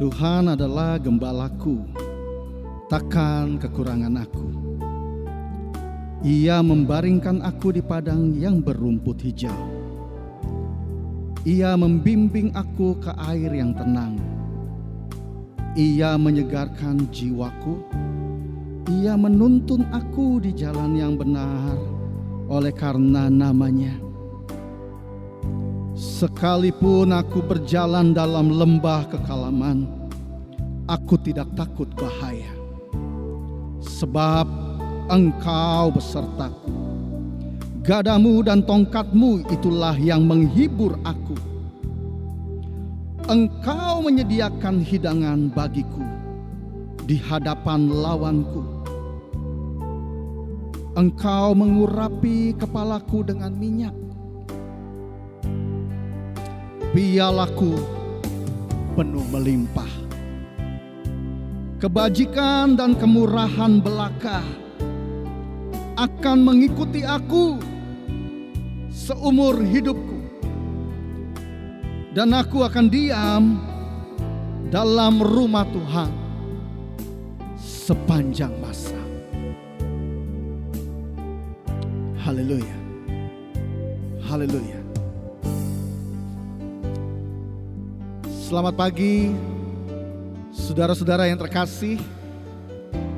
Tuhan adalah gembalaku, takkan kekurangan aku. Ia membaringkan aku di padang yang berumput hijau. Ia membimbing aku ke air yang tenang. Ia menyegarkan jiwaku. Ia menuntun aku di jalan yang benar oleh karena namanya. Sekalipun aku berjalan dalam lembah kekelaman, aku tidak takut bahaya. Sebab Engkau besertaku. Gadamu dan tongkatmu itulah yang menghibur aku. Engkau menyediakan hidangan bagiku di hadapan lawanku. Engkau mengurapi kepalaku dengan minyak. Pialaku penuh melimpah. Kebajikan dan kemurahan belaka akan mengikuti aku seumur hidupku, dan aku akan diam dalam rumah Tuhan sepanjang masa. Haleluya, haleluya. Selamat pagi saudara-saudara yang terkasih.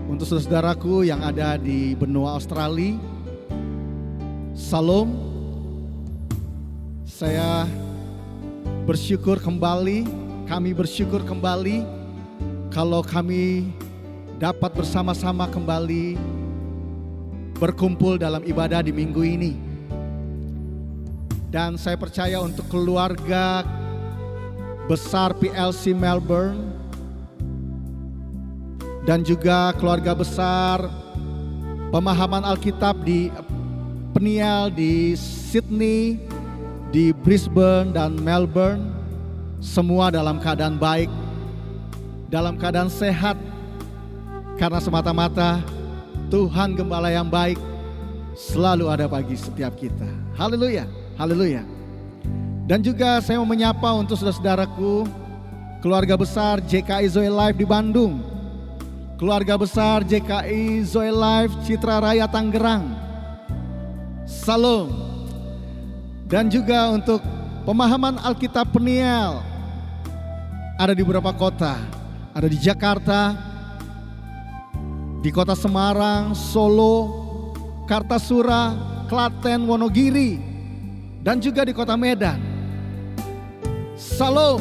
Untuk saudaraku yang ada di benua Australia, Salam. Saya bersyukur kembali, kami bersyukur kembali kalau kami dapat bersama-sama kembali berkumpul dalam ibadah di minggu ini. Dan saya percaya untuk keluarga besar PLC Melbourne dan juga keluarga besar pemahaman Alkitab di Peniel, di Sydney, di Brisbane dan Melbourne, semua dalam keadaan baik, dalam keadaan sehat, karena semata-mata Tuhan Gembala yang baik selalu ada bagi setiap kita. Haleluya, haleluya. Dan juga saya mau menyapa untuk saudara-saudaraku, keluarga besar JKI Zoe Life di Bandung, keluarga besar JKI Zoe Life Citra Raya Tangerang, Salam. Dan juga untuk pemahaman Alkitab Peniel, ada di beberapa kota, ada di Jakarta, di kota Semarang, Solo, Kartasura, Klaten, Wonogiri, dan juga di kota Medan. Salam.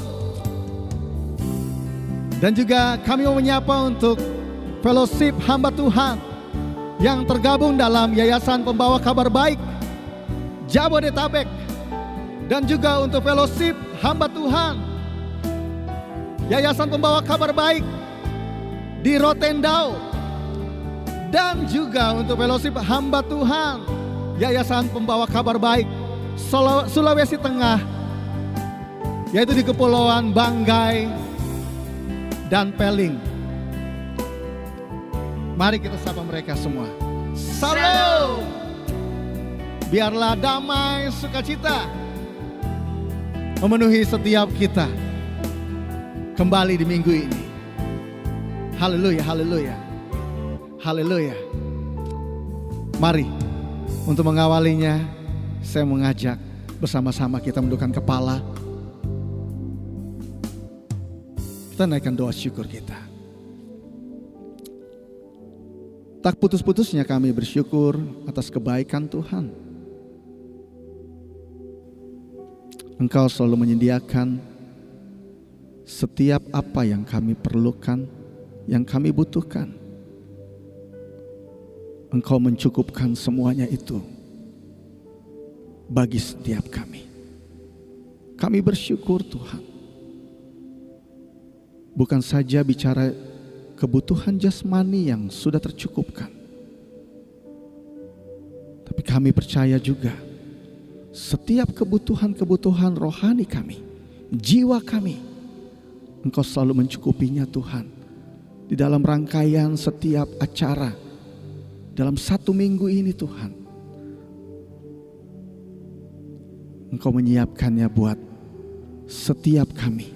Dan juga kami mau menyapa untuk Fellowship Hamba Tuhan yang tergabung dalam Yayasan Pembawa Kabar Baik Jabodetabek, dan juga untuk Fellowship Hamba Tuhan Yayasan Pembawa Kabar Baik di Rotendao, dan juga untuk Fellowship Hamba Tuhan Yayasan Pembawa Kabar Baik Sulawesi Tengah, yaitu di Kepulauan Banggai dan Peling. Mari kita sapa mereka semua. Salam. Biarlah damai sukacita memenuhi setiap kita kembali di minggu ini. Haleluya, haleluya, haleluya. Mari untuk mengawalinya, saya mengajak bersama-sama kita menundukkan kepala. Kita naikkan doa syukur kita. Tak putus-putusnya kami bersyukur atas kebaikan Tuhan. Engkau selalu menyediakan setiap apa yang kami perlukan, yang kami butuhkan. Engkau mencukupkan semuanya itu bagi setiap kami. Kami bersyukur Tuhan. Bukan saja bicara kebutuhan jasmani yang sudah tercukupkan, tapi kami percaya juga setiap kebutuhan-kebutuhan rohani kami, jiwa kami, Engkau selalu mencukupinya Tuhan. Di dalam rangkaian setiap acara dalam satu minggu ini Tuhan, Engkau menyiapkannya buat setiap kami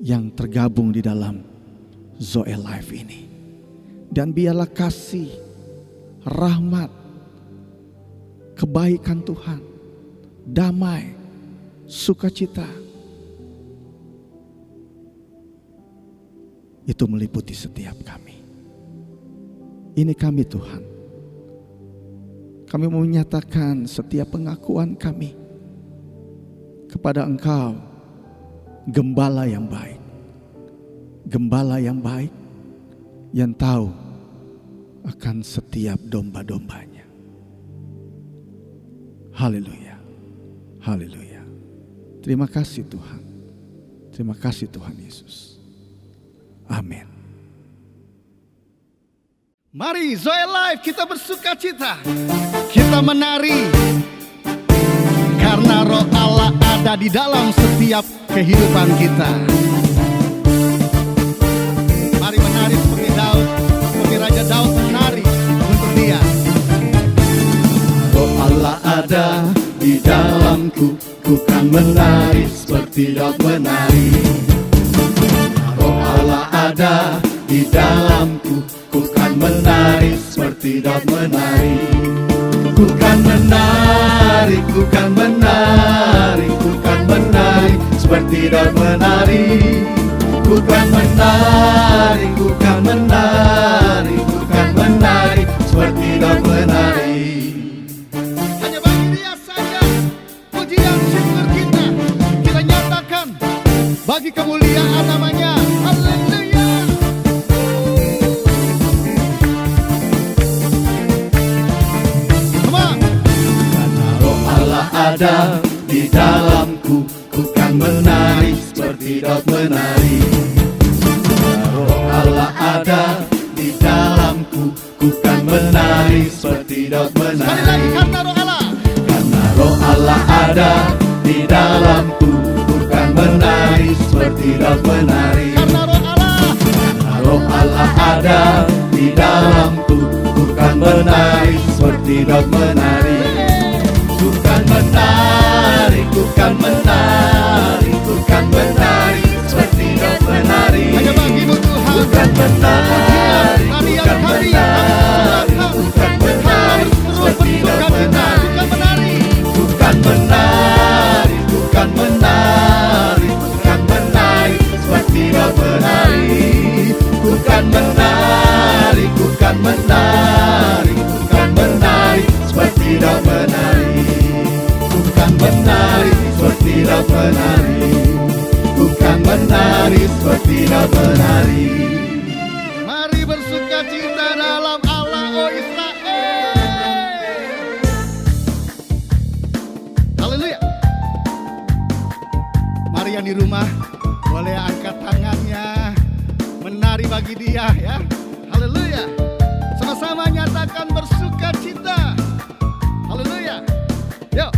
yang tergabung di dalam Zoe Life ini. Dan biarlah kasih, rahmat, kebaikan Tuhan, damai, sukacita itu meliputi setiap kami. Ini kami Tuhan. Kami mau menyatakan setiap pengakuan kami kepada Engkau, Gembala yang baik. Gembala yang baik yang tahu akan setiap domba-dombanya. Haleluya. Haleluya. Terima kasih Tuhan. Terima kasih Tuhan Yesus. Amin. Mari Zoe Life kita bersuka cita. Kita menari. Karena Roh Allah ada di dalam setiap kehidupan kita. Mari menari seperti Daud. Seperti Raja Daud menari untuk Dia. Roh Allah ada di dalamku, ku kan menari seperti Daud menari. Roh Allah ada di dalamku, ku kan menari seperti Daud menari. Ku kan menari, ku kan menari, ku kan menari seperti Daud menari. Ku kan menari, ku kan menari, ku kan menari seperti Daud menari. Hanya bagi Dia saja pujian syukur kita nyatakan bagi kemuliaan namanya. Haleluya. Come on. Karena Roh Allah ada di dalamku, ku kan menari seperti Daud menari. Karena Roh Allah ada di dalamku, ku kan menari seperti Daud Sekali lagi, menari. karena Roh Allah. Karena Roh Allah ada di dalamku, ku kan menari seperti Daud menari. Karena Roh Allah. Karena Roh Allah ada di dalamku, ku kan menari seperti Daud menari. Ku kan menari, ku kan menari, ku kan menari seperti Daud menari. Hanya bagimu Tuhan. Ku kan menari, ku kan menari, ku kan menari seperti Daud menari. Ku kan menari, ku kan menari, ku kan menari seperti Daud menari. Ku kan menari, ku kan menari, ku kan menari seperti Daud menari. Ku kan menari seperti Daud menari. Ku kan menari seperti Daud menari. Mari bersuka cita dalam Allah, oh Israel. Haleluya. Mari yang di rumah boleh angkat tangannya, menari bagi Dia ya. Haleluya. Sama-sama nyatakan bersuka cita. Haleluya. Yuk.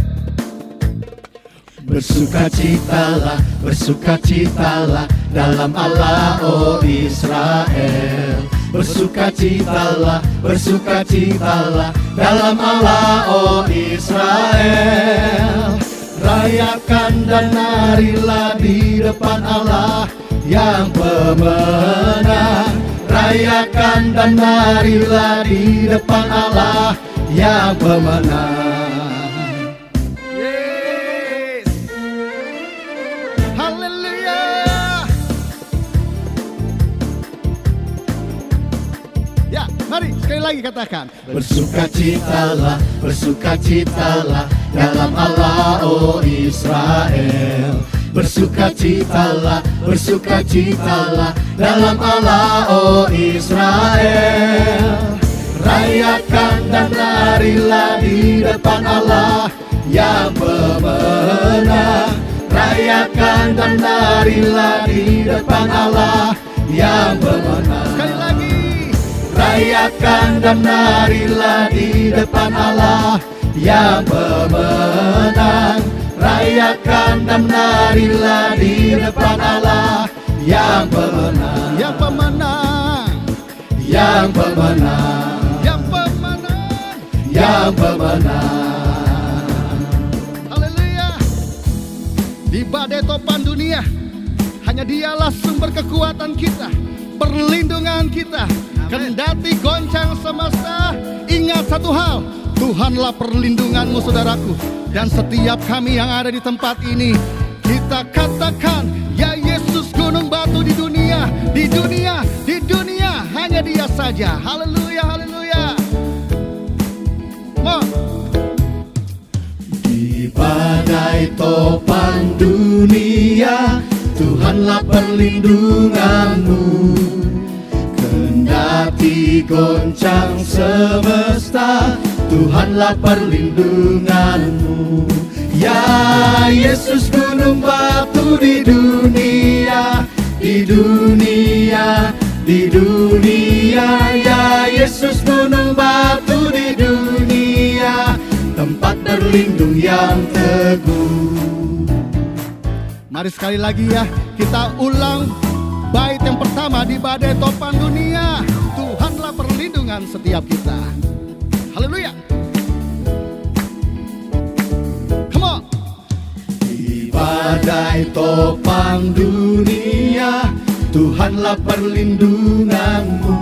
Bersukacitalah, bersukacitalah dalam Allah, oh Israel. Bersukacitalah, bersukacitalah dalam Allah, oh Israel. Rayakan dan narilah di depan Allah yang pemenang. Rayakan dan narilah di depan Allah yang pemenang. Yes. Haleluya. Ya, mari sekali lagi katakan. Bersukacitalah, bersukacitalah dalam Allah, oh Israel. Bersukacitalah, bersukacitalah dalam Allah, oh Israel. Rayakan dan narilah di depan Allah yang pemenang. Rayakan dan narilah di depan Allah yang pemenang. Sekali lagi. Rayakan dan narilah di depan Allah yang pemenang. Rayakan dan narilah di depan Allah yang pemenang. Yang pemenang. Yang pemenang. Yang pemenang. Yang pemenang. Haleluya. Di badai topan dunia Hanya Dialah sumber kekuatan kita, perlindungan kita. Kendati goncang semesta, ingat satu hal, Tuhanlah perlindunganmu saudaraku. Dan setiap kami yang ada di tempat ini, kita katakan, ya Yesus gunung batu di dunia, di dunia, di dunia, hanya Dia saja. Haleluya, haleluya. Di badai topan dunia, Tuhanlah perlindunganmu. Kendati goncang semesta, Tuhanlah perlindunganmu. Ya Yesus gunung batu di dunia, di dunia, di dunia. Ya Yesus gunung batu di dunia, tempat berlindung yang teguh. Mari sekali lagi ya, kita ulang bait yang pertama di badai topan dunia. Tuhanlah perlindungan setiap kita. Haleluya. Come on. Di badai topan dunia, Tuhanlah perlindunganmu.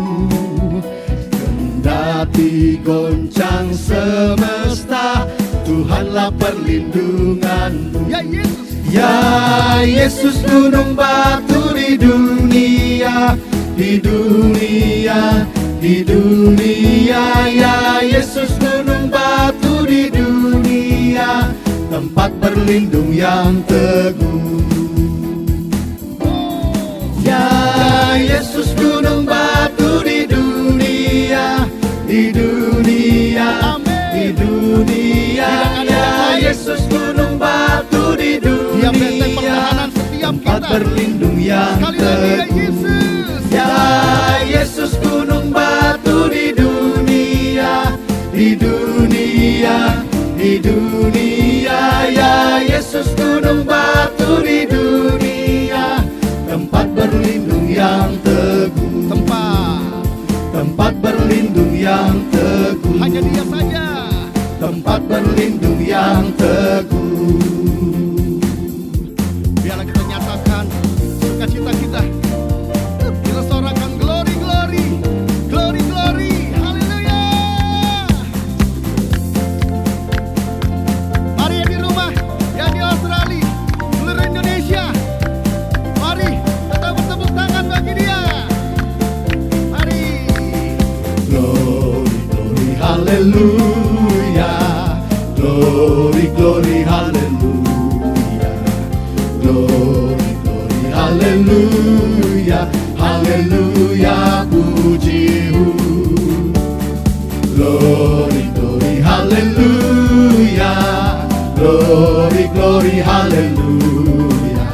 Kendati goncang semesta, Tuhanlah perlindunganmu. Ya Yesus. Ya Yesus gunung batu di dunia, di dunia, di dunia. Ya Yesus gunung batu di dunia, tempat berlindung yang teguh. Ya Yesus gunung batu di dunia, di dunia, di dunia. Ya Yesus gunung batu di dunia, Dia benteng pertahanan setiap tempat kita. berlindung yang Sekali lagi ya teguh. Yesus. Ya Yesus gunung batu di dunia, di dunia, di dunia. Ya Yesus gunung batu di dunia, tempat berlindung yang teguh. Tempat berlindung yang teguh. Hanya Dia saja. Tempat berlindung yang teguh. Biarlah kita nyatakan sukacita kita. Kita sorakan glory, glory, glory, glory. Haleluya. Mari yang di rumah, yang di Australia, seluruh Indonesia, mari kita bertepuk tangan bagi Dia. Mari. Glory, glory, hallelujah. Glory, glory, hallelujah. Glory, glory, hallelujah. Hallelujah, pujimu. Glory, glory, hallelujah. Glory, glory, hallelujah.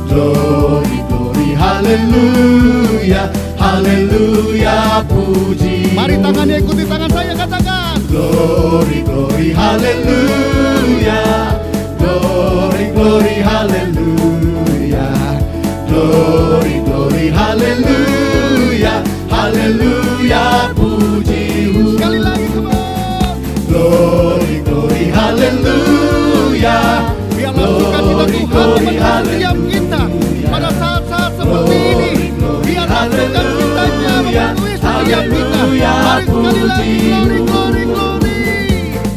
Glory, glory, hallelujah. Hallelujah, puji. Mari tangannya ikuti tangan saya, katakan. Glory, glory, hallelujah. Glory, glory, hallelujah. Glory, glory, hallelujah. Hallelujah, pujimu. Sekali lagi, come on. Glory, glory, hallelujah. Biarlah sukacita Tuhan memenuhi setiap kita pada saat-saat seperti ini. Biarlah sukacitanya memenuhi setiap kita. Mari sekali lagi, glory, glory, glory.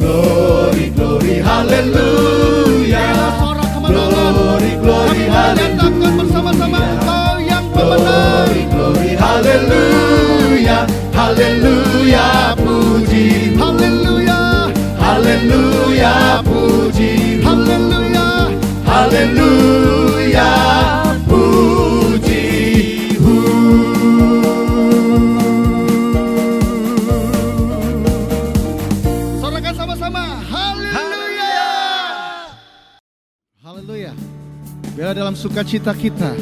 Glory, glory, hallelujah. Biarlah sorak kemenangan. Glory, glory, Kami menyatakan bersama-sama Engkau yang pemenang. Glory, glory, hallelujah. Hallelujah, puji. Haleluya, Hallelujah, puji. haleluya. Haleluya, pujimu. Sorakan sama-sama, haleluya. Haleluya. Biar dalam sukacita kita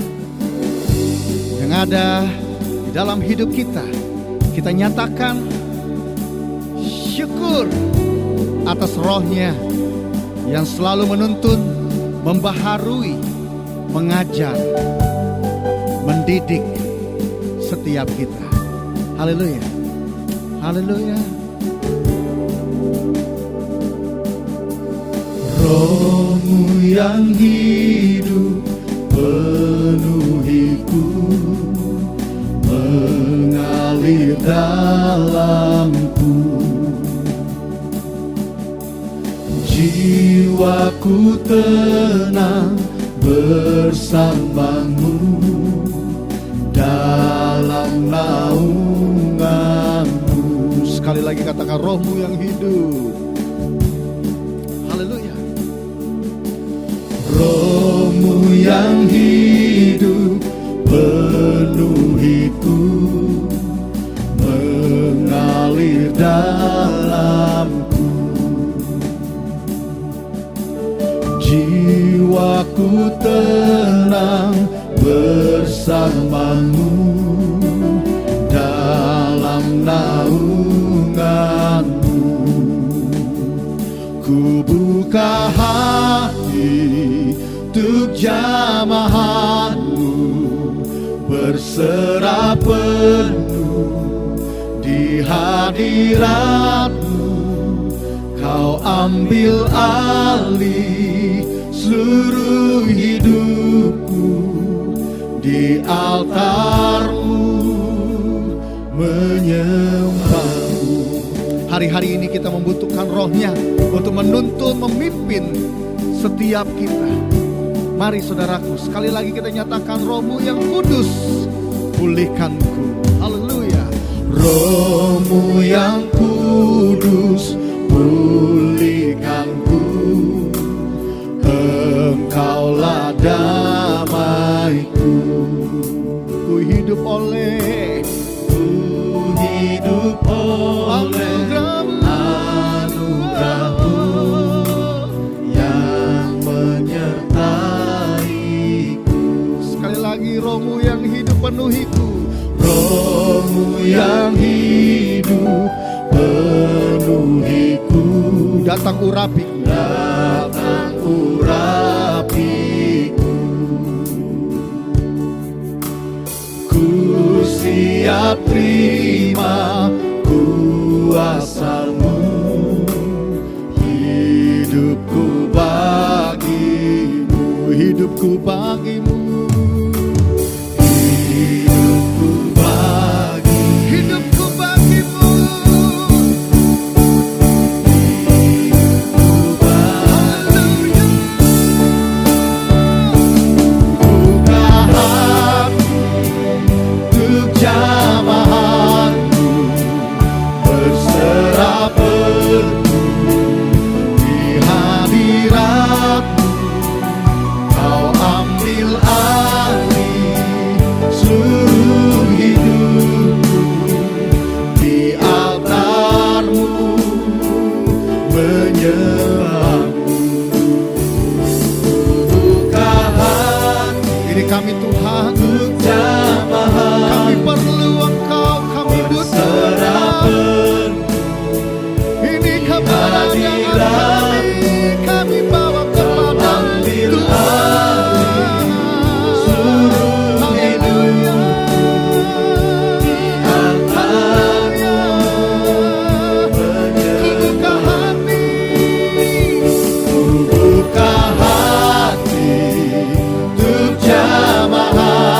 yang ada di dalam hidup kita, kita nyatakan syukur atas Roh-Nya yang selalu menuntun, membaharui, mengajar, mendidik setiap kita. Haleluya. Haleluya. Roh-Mu yang hidup penuh Jiwaku tenang bersamamu dalam naunganmu. Sekali lagi katakan, rohmu yang hidup. Haleluya. Rohmu yang hidup penuhiku, mengalir dalamku. Jiwaku tenang bersamamu dalam naunganmu. Ku buka hati untuk jamahanmu, berserah penuh di hadiratmu. Kau ambil alih seluruh hidupku, di altarmu menyembahmu. Hari-hari ini kita membutuhkan rohnya untuk menuntun, memimpin setiap kita. Mari saudaraku, sekali lagi kita nyatakan, rohmu yang kudus, pulihkanku. Haleluya. Rohmu yang kudus, pulihkanku. Engkaulah damaiku. Ku hidup oleh anugerah-Mu yang menyertaiku. Sekali lagi, rohmu yang hidup penuhiku. Rohmu yang hidup penuhiku, Datang urapiku. datang urapiku. Ku siap terima kuasa-Mu, hidupku bagimu, Hidupku bagimu. hidupku bagi, Hidupku bagimu. Haleluya. buka hati untuk jamahanmu, berserah penuh di hadiratmu. Kau ambil alih seluruh hidupku, di altarmu menyembahmu. Buka hati Ini kami Tuhan, untuk jamahan, kami perlu Engkau, kami butuh berserah Engkau. penuh Ini keberadaan kami bawa kepada ambil Tuhan. seluruh Haleluya. altarmu Buka hati, buka hati untuk jamahan,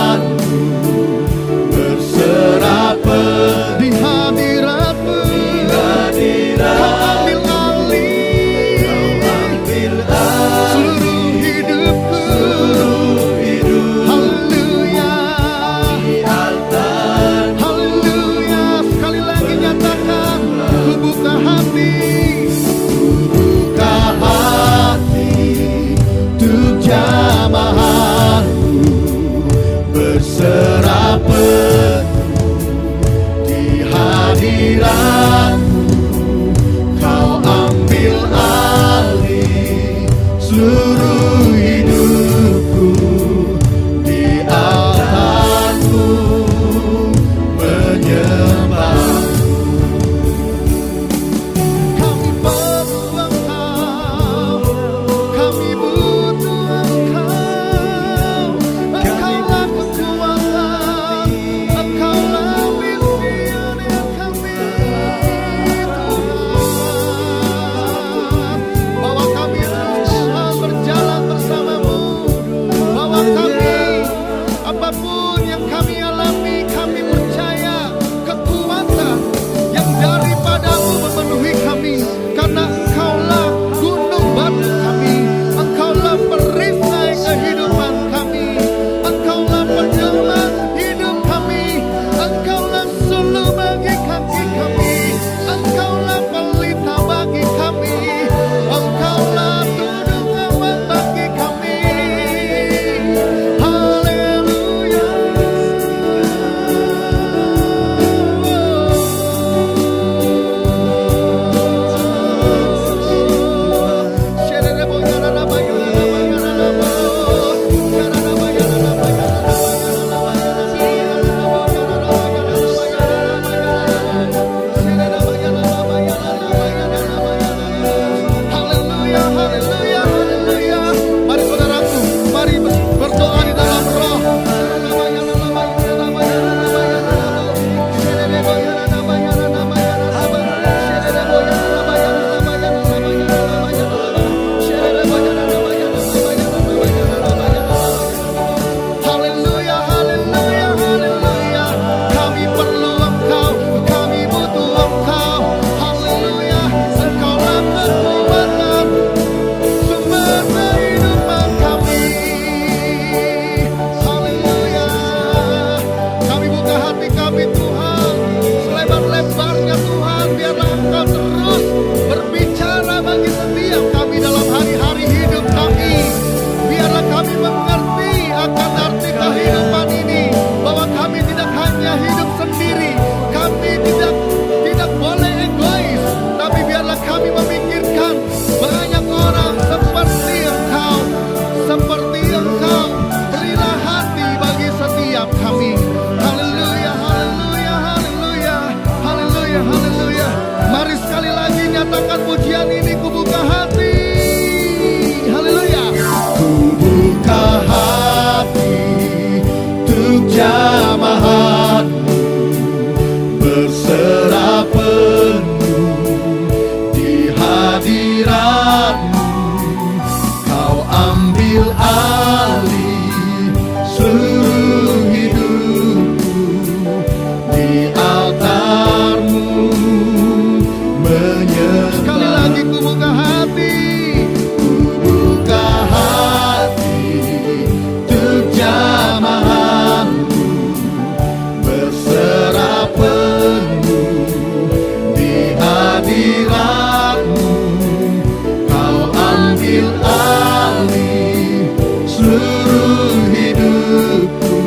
ambil alih seluruh hidupku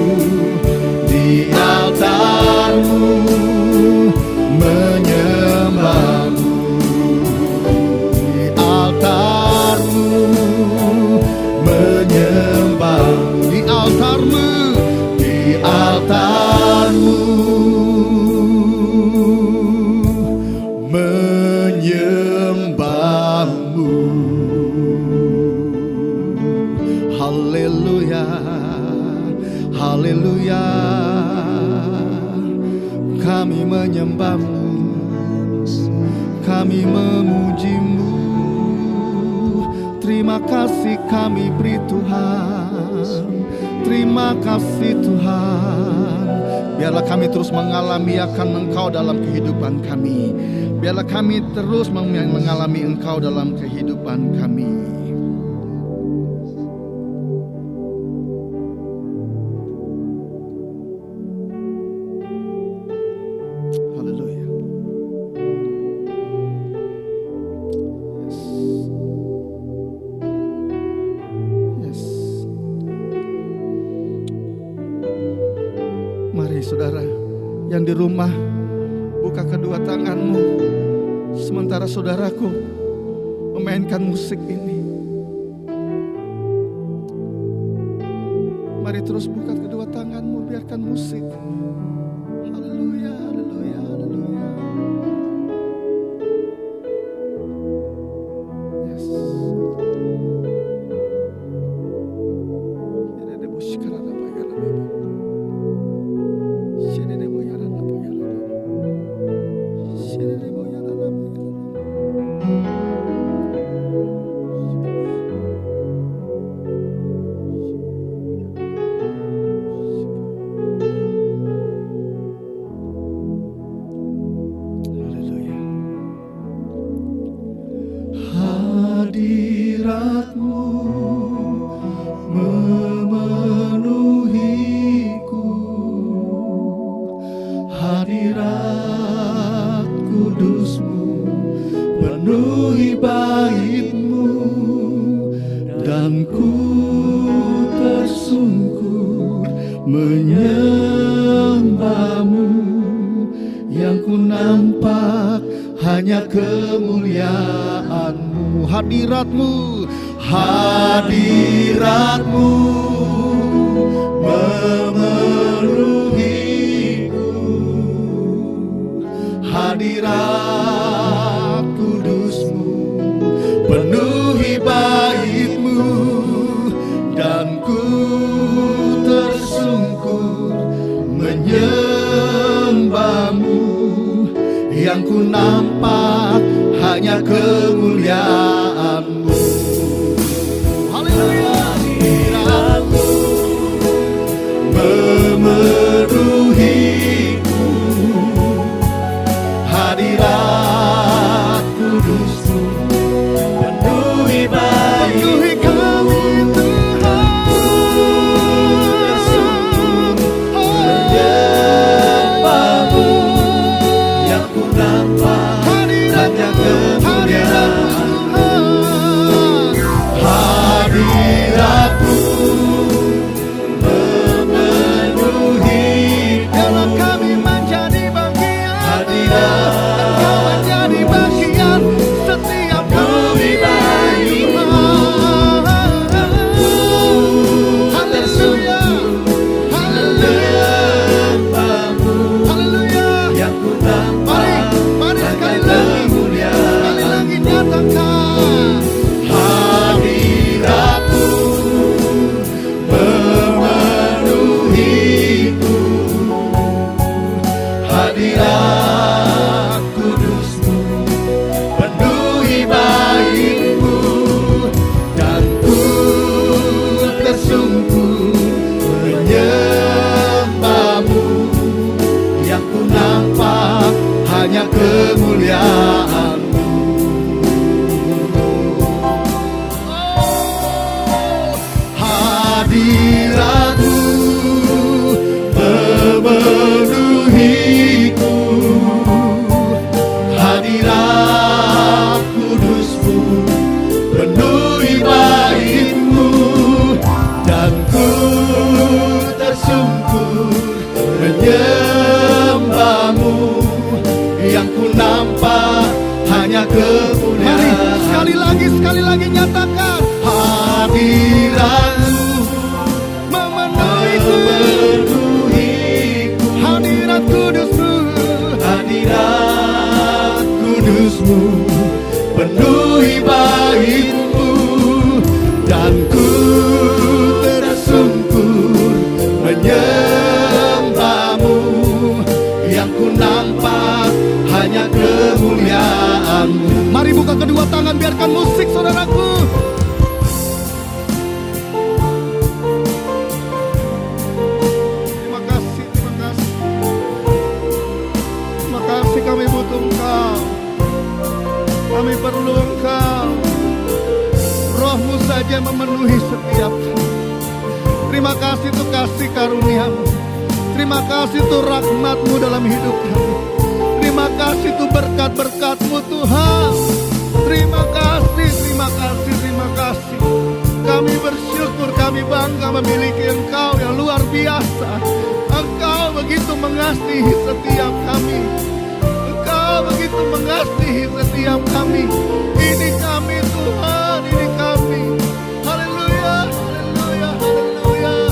di altar-Mu, menyembah-Mu di altar-Mu, menyembah-Mu di altar-Mu, di altar-Mu, menyembah-Mu. Haleluya, haleluya, kami menyembah-Mu, kami memuji-Mu. Terima kasih kami beri Tuhan, terima kasih Tuhan. Biarlah kami terus mengalami akan Engkau dalam kehidupan kami. Biarlah kami terus mengalami Engkau dalam kehidupan kami. Haleluya. Yes. Mari saudara yang di rumah, buka kedua tanganmu sementara saudaraku memainkan musik ini. Mari terus buka kedua tanganmu, biarkan musik. Haleluya, haleluya, haleluya. Yes. Hadirat-Mu memenuhiku, hadirat kudus-Mu penuhi bait-Mu, dan ku tersungkur menyembah-Mu. Yang ku nampak hanya kemuliaan-Mu. Hadirat-Mu, hadirat-Mu memenuhiku, hadirat kudus-Mu penuhi bait-Mu, dan ku tersungkur menyembah-Mu. Yang ku nampak hanya kemuliaan-Mu. Haleluya. Hadirat-Mu memenuhiku, hadirat kudus-Mu penuhi bait-Mu, penuhi kami Tuhan. Tersungkur menyembah-Mu. Yang ku nampak hanya kemuliaan-Mu. Hadirat-Mu memenuhi, kalau kami menjadi bagian, hadirat Engkau menjadi bagian setiap kami baik. Haleluya, haleluya, haleluya. Yang ku nampak, mari sekali lagi nyatakan. Hadirat-Mu memenuhiku, hadirat kudus-Mu penuhi bait-Mu, dan ku tersungkur menyembah-Mu. Yang ku nampak hanya kemuliaan-Mu. Hadirat-Mu memenuhiku, hadirat kudus-Mu penuhi ku tersungkur menyembahmu, yang ku nampak hanya kemuliaan. Mari sekali lagi nyatakan, hadiratmu memenuhiku, hadirat kudusmu, hadirat kudusmu penuhi baitmu, dan ku tersungkur menyembahmu, yang ku nampak hanya kemuliaanmu. Mari buka kedua tangan, biarkan musik saudaraku. Terima kasih, terima kasih. Terima kasih, kami butuh Engkau. Kami perlu Engkau. Roh-Mu saja memenuhi setiap kami. Terima kasih untuk kasih karunia-Mu. Terima kasih untuk rahmat-Mu dalam hidup kami. Terima kasih untuk berkat-berkat-Mu Tuhan. Terima kasih, terima kasih, terima kasih. Kami bersyukur, kami bangga memiliki Engkau yang luar biasa. Engkau begitu mengasihi setiap kami. Engkau begitu mengasihi setiap kami. Ini kami Tuhan, ini kami. Haleluya, haleluya, haleluya.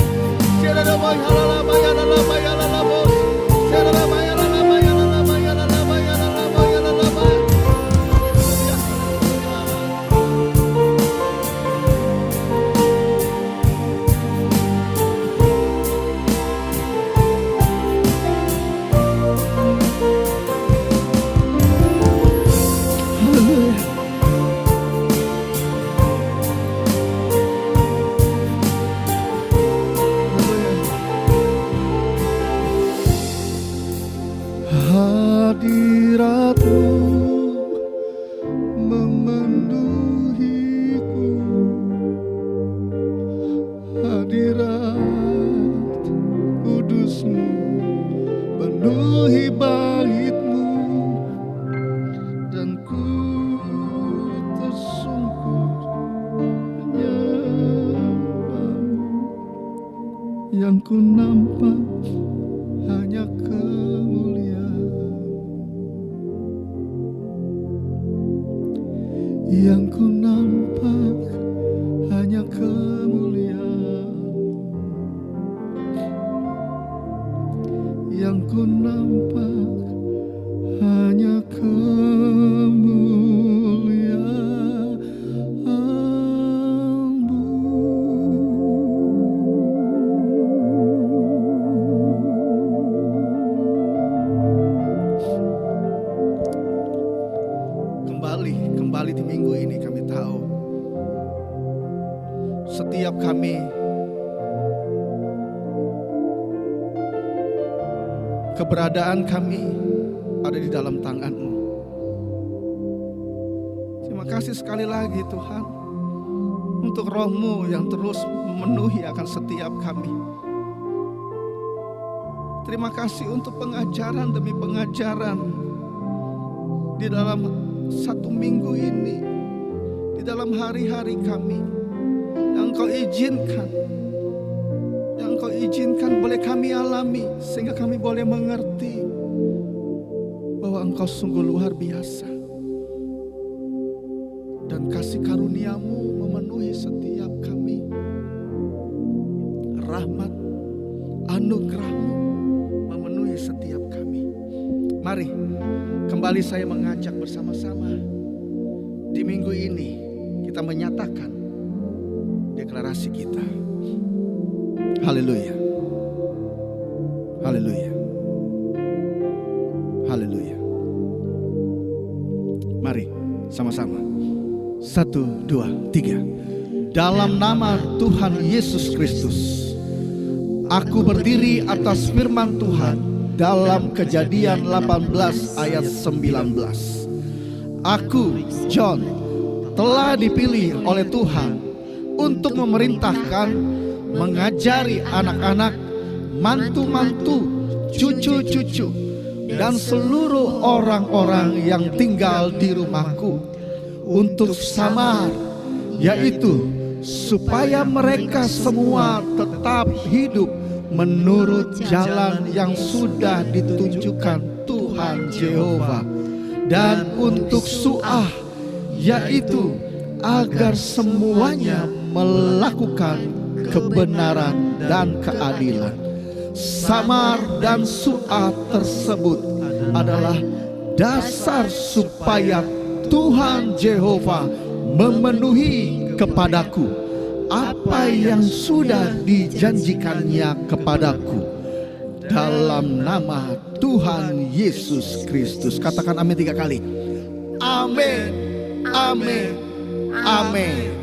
Hadirat-Mu memenuhiku, hadirat kudus-Mu penuhi bait-Mu, dan ku tersungkur menyembah-Mu, yang ku nampak hanya kemuliaan, yang ku nampak hanya kemuliaan, yang ku nampak hanya kemuliaan-Mu. Kembali di minggu ini kami tahu setiap kami keberadaan kami ada di dalam tangan-Mu. Terima kasih sekali lagi Tuhan untuk Roh-Mu yang terus memenuhi akan setiap kami. Terima kasih untuk pengajaran demi pengajaran di dalam satu minggu ini, di dalam hari-hari kami yang Engkau izinkan boleh kami alami, sehingga kami boleh mengerti bahwa Engkau sungguh luar biasa, dan kasih karunia-Mu memenuhi setiap kami. Rahmat anugerah-Mu memenuhi setiap kami. Mari kembali saya mengajak bersama-sama di minggu ini kita menyatakan deklarasi kita. Haleluya, haleluya, haleluya. Mari sama-sama. 1, 2, 3. Dalam nama Tuhan Yesus Kristus, aku berdiri atas firman Tuhan dalam Kejadian 18 ayat 19. Aku, John, telah dipilih oleh Tuhan untuk memerintahkan, mengajari anak-anak, mantu-mantu, cucu-cucu, dan seluruh orang-orang yang tinggal di rumahku untuk samar, yaitu supaya mereka semua tetap hidup menurut jalan yang sudah ditunjukkan Tuhan Yehova. Dan untuk Su'ah, yaitu agar semuanya melakukan kebenaran dan keadilan. Samar dan Su'ah tersebut adalah dasar supaya Tuhan Yehova memenuhi kepadaku apa yang sudah dijanjikannya kepadaku dalam nama Tuhan Yesus Kristus. Katakan amin 3 kali. Amin, amin, amin.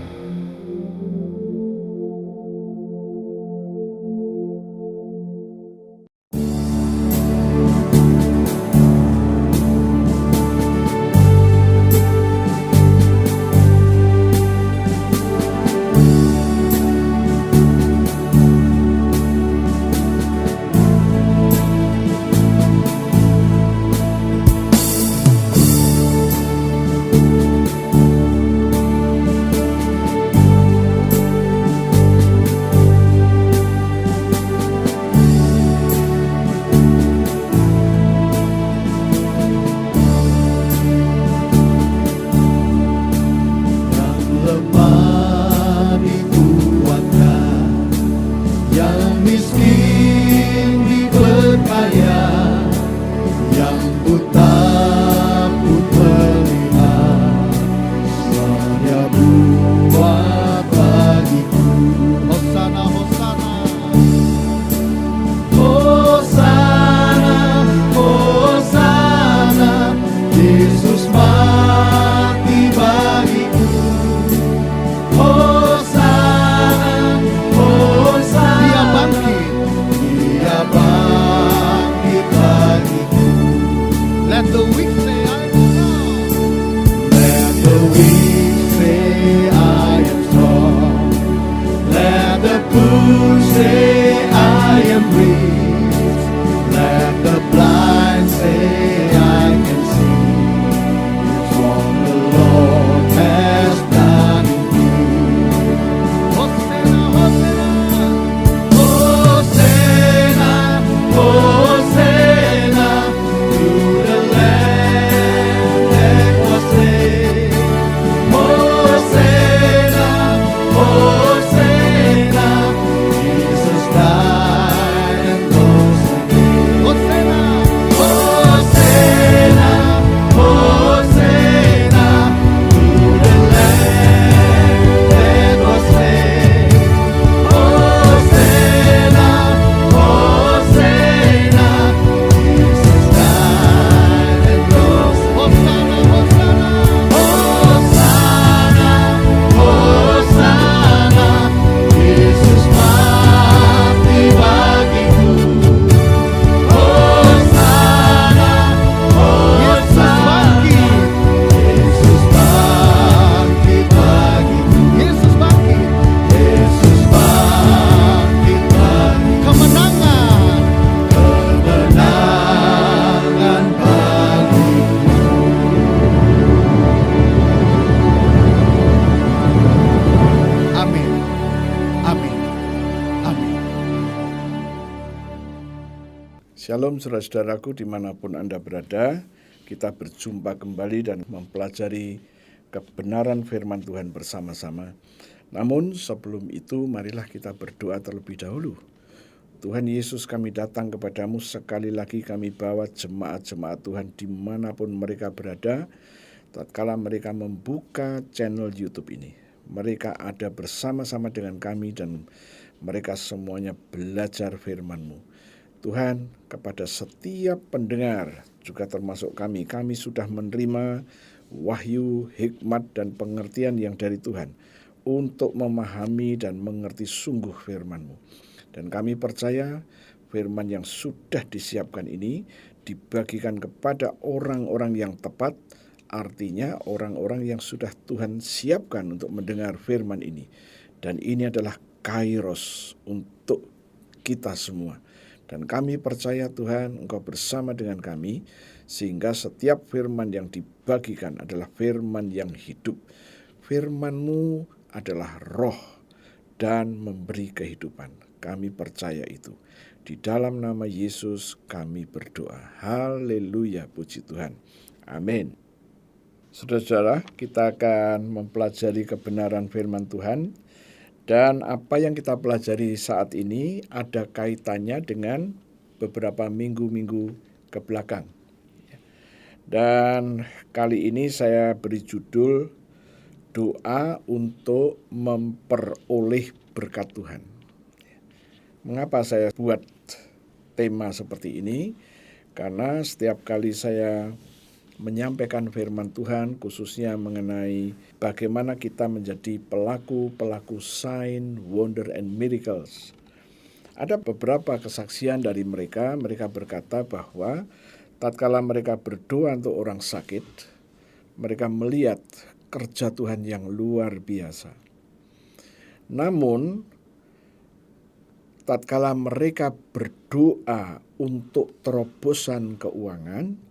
Shalom saudara-saudaraku dimanapun Anda berada, kita berjumpa kembali dan mempelajari kebenaran firman Tuhan bersama-sama. Namun sebelum itu marilah kita berdoa terlebih dahulu. Tuhan Yesus, kami datang kepadamu, sekali lagi kami bawa jemaat-jemaat Tuhan dimanapun mereka berada. Tatkala mereka membuka channel YouTube ini, mereka ada bersama-sama dengan kami dan mereka semuanya belajar firman-Mu. Tuhan, kepada setiap pendengar, juga termasuk kami sudah menerima wahyu, hikmat, dan pengertian yang dari Tuhan untuk memahami dan mengerti sungguh firman-Mu. Dan kami percaya firman yang sudah disiapkan ini dibagikan kepada orang-orang yang tepat, artinya orang-orang yang sudah Tuhan siapkan untuk mendengar firman ini. Dan ini adalah kairos untuk kita semua. Dan kami percaya Tuhan, Engkau bersama dengan kami, sehingga setiap firman yang dibagikan adalah firman yang hidup. Firman-Mu adalah roh dan memberi kehidupan. Kami percaya itu. Di dalam nama Yesus kami berdoa. Haleluya, puji Tuhan. Amin. Saudara-saudara, kita akan mempelajari kebenaran firman Tuhan. Dan apa yang kita pelajari saat ini ada kaitannya dengan beberapa minggu-minggu ke belakang. Dan kali ini saya beri judul doa untuk memperoleh berkat Tuhan. Mengapa saya buat tema seperti ini? Karena setiap kali saya menyampaikan firman Tuhan, khususnya mengenai bagaimana kita menjadi pelaku-pelaku sign, wonder, and miracles. Ada beberapa kesaksian dari mereka berkata bahwa tatkala mereka berdoa untuk orang sakit, mereka melihat kerja Tuhan yang luar biasa. Namun, tatkala mereka berdoa untuk terobosan keuangan,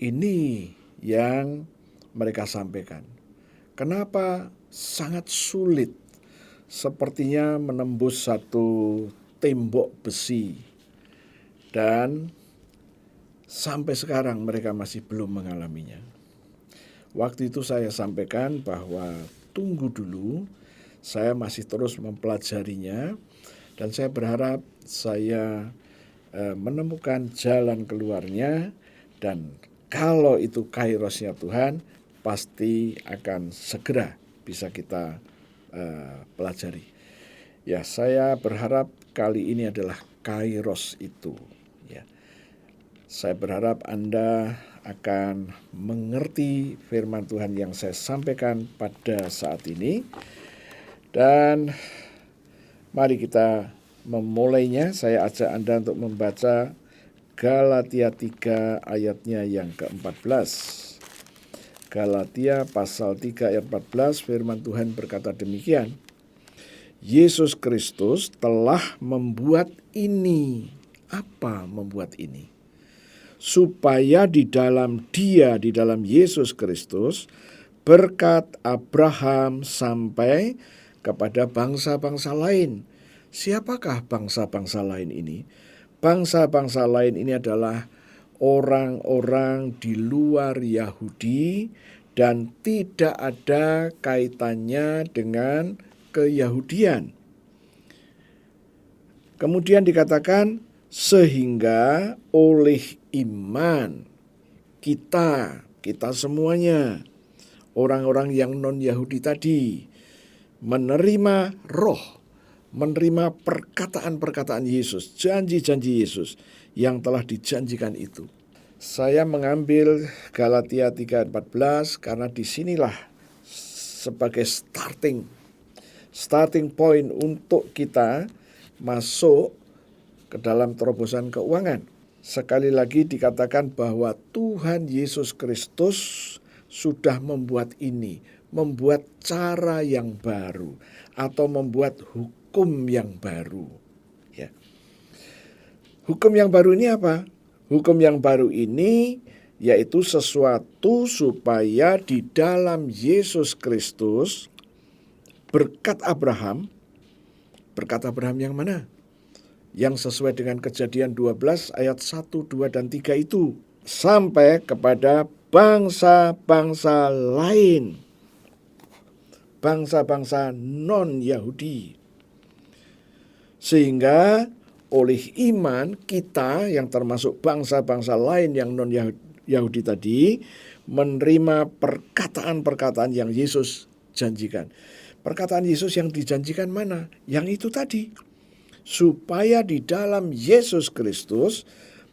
ini yang mereka sampaikan. Kenapa sangat sulit? Sepertinya menembus satu tembok besi. Dan sampai sekarang mereka masih belum mengalaminya. Waktu itu saya sampaikan bahwa tunggu dulu, saya masih terus mempelajarinya, dan saya berharap saya menemukan jalan keluarnya, dan kalau itu kairosnya Tuhan, pasti akan segera bisa kita pelajari. Ya, saya berharap kali ini adalah kairos itu. Ya, saya berharap Anda akan mengerti firman Tuhan yang saya sampaikan pada saat ini. Dan mari kita memulainya. Saya ajak Anda untuk membaca Galatia 3 ayatnya yang ke-14. Galatia pasal 3 ayat 14, firman Tuhan berkata demikian. Yesus Kristus telah membuat ini. Apa membuat ini? Supaya di dalam Dia, di dalam Yesus Kristus, berkat Abraham sampai kepada bangsa-bangsa lain. Siapakah bangsa-bangsa lain ini? Bangsa-bangsa lain ini adalah orang-orang di luar Yahudi dan tidak ada kaitannya dengan keyahudian. Kemudian dikatakan, sehingga oleh iman kita semuanya, orang-orang yang non-Yahudi tadi, menerima roh, menerima perkataan-perkataan Yesus, janji-janji Yesus yang telah dijanjikan itu. Saya mengambil Galatia 3:14 karena disinilah sebagai starting point untuk kita masuk ke dalam terobosan keuangan. Sekali lagi dikatakan bahwa Tuhan Yesus Kristus sudah membuat ini, membuat cara yang baru atau membuat hukum yang baru. Ya. Hukum yang baru ini apa? Hukum yang baru ini yaitu sesuatu supaya di dalam Yesus Kristus berkat Abraham yang mana? Yang sesuai dengan Kejadian 12 ayat 1, 2, dan 3 itu. Sampai kepada bangsa-bangsa lain. Bangsa-bangsa non-Yahudi. Sehingga oleh iman kita yang termasuk bangsa-bangsa lain yang non-Yahudi tadi menerima perkataan-perkataan yang Yesus janjikan. Perkataan Yesus yang dijanjikan mana? Yang itu tadi. Supaya di dalam Yesus Kristus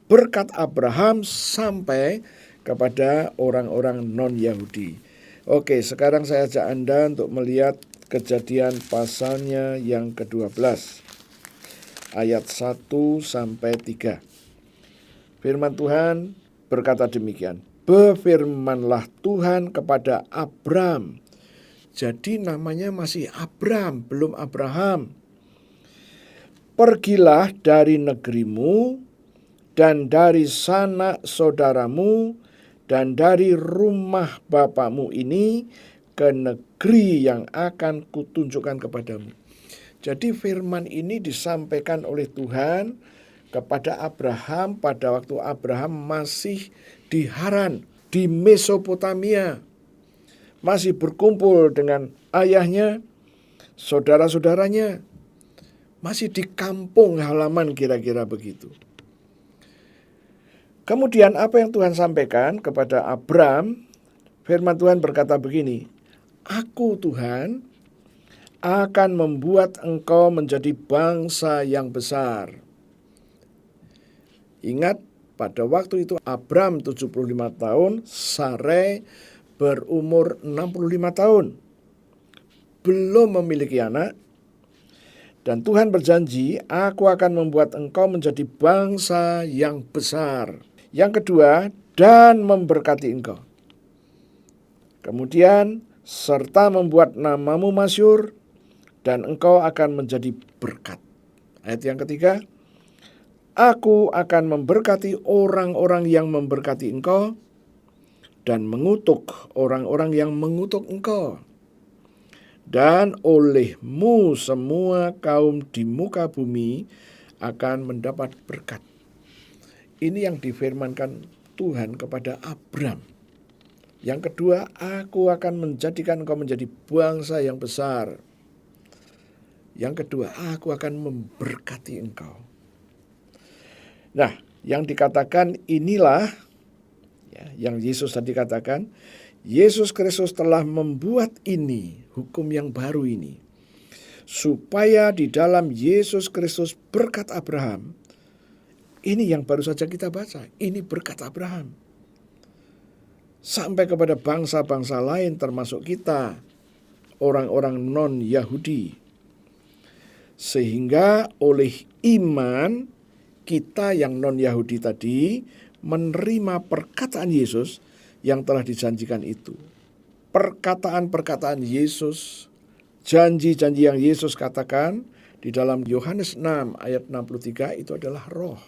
berkat Abraham sampai kepada orang-orang non-Yahudi. Oke, sekarang saya ajak Anda untuk melihat Kejadian pasalnya yang ke-12. Ayat 1 sampai 3. Firman Tuhan berkata demikian. Berfirmanlah Tuhan kepada Abram. Jadi namanya masih Abram, belum Abraham. Pergilah dari negerimu dan dari sanak saudaramu dan dari rumah bapamu ini ke negeri yang akan kutunjukkan kepadamu. Jadi firman ini disampaikan oleh Tuhan kepada Abraham pada waktu Abraham masih di Haran, di Mesopotamia. Masih berkumpul dengan ayahnya, saudara-saudaranya. Masih di kampung halaman kira-kira begitu. Kemudian apa yang Tuhan sampaikan kepada Abram? Firman Tuhan berkata begini, Aku Tuhan akan membuat engkau menjadi bangsa yang besar. Ingat, pada waktu itu Abram 75 tahun, Sarai berumur 65 tahun. Belum memiliki anak. Dan Tuhan berjanji, aku akan membuat engkau menjadi bangsa yang besar. Yang kedua, dan memberkati engkau. Kemudian, serta membuat namamu masyhur, dan engkau akan menjadi berkat. Ayat yang ketiga, aku akan memberkati orang-orang yang memberkati engkau, dan mengutuk orang-orang yang mengutuk engkau. Dan olehmu semua kaum di muka bumi akan mendapat berkat. Ini yang difirmankan Tuhan kepada Abram. Yang kedua, aku akan menjadikan engkau menjadi bangsa yang besar. Yang kedua, aku akan memberkati engkau. Nah, yang dikatakan inilah, yang Yesus tadi katakan, Yesus Kristus telah membuat ini, hukum yang baru ini, supaya di dalam Yesus Kristus berkat Abraham, ini yang baru saja kita baca, ini berkat Abraham, sampai kepada bangsa-bangsa lain termasuk kita, orang-orang non-Yahudi. Sehingga oleh iman kita yang non-Yahudi tadi menerima perkataan Yesus yang telah dijanjikan itu. Perkataan-perkataan Yesus, janji-janji yang Yesus katakan di dalam Yohanes 6 ayat 63 itu adalah roh.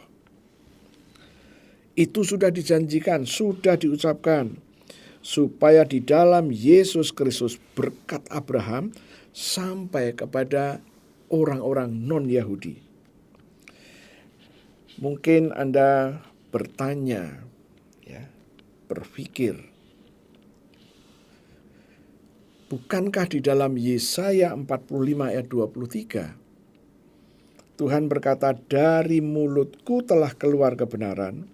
Itu sudah dijanjikan, sudah diucapkan, supaya di dalam Yesus Kristus berkat Abraham sampai kepada orang-orang non-Yahudi. Mungkin Anda bertanya, berpikir, bukankah di dalam Yesaya 45 ayat 23, Tuhan berkata, dari mulutku telah keluar kebenaran.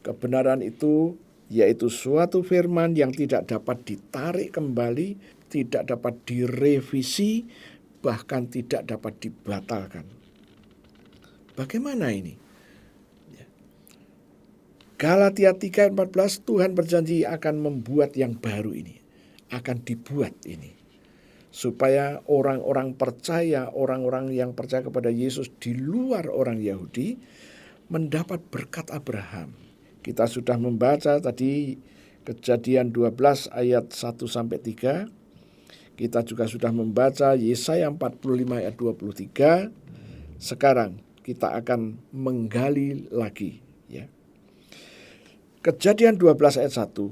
Kebenaran itu yaitu suatu firman yang tidak dapat ditarik kembali, tidak dapat direvisi, bahkan tidak dapat dibatalkan. Bagaimana ini? Galatia 3:14, Tuhan berjanji akan membuat yang baru ini, akan dibuat ini, supaya orang-orang percaya, orang-orang yang percaya kepada Yesus di luar orang Yahudi mendapat berkat Abraham. Kita sudah membaca tadi Kejadian 12 ayat 1-3. Kita juga sudah membaca Yesaya 45 ayat 23. Sekarang kita akan menggali lagi, Kejadian 12 ayat 1.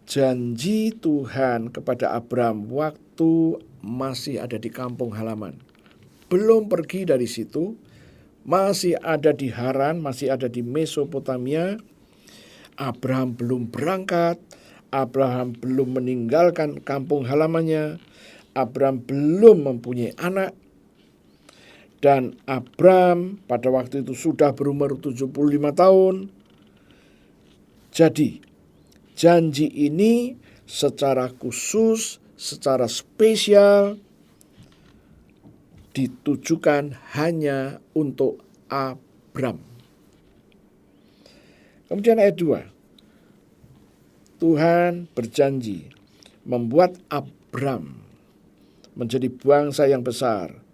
Janji Tuhan kepada Abram waktu masih ada di kampung halaman. Belum pergi dari situ, masih ada di Haran, masih ada di Mesopotamia. Abraham belum berangkat, Abraham belum meninggalkan kampung halamannya, Abraham belum mempunyai anak. Dan Abraham pada waktu itu sudah berumur 75 tahun. Jadi, janji ini secara khusus, secara spesial ditujukan hanya untuk Abram. Kemudian ayat 2. Tuhan berjanji membuat Abram menjadi bangsa yang besar.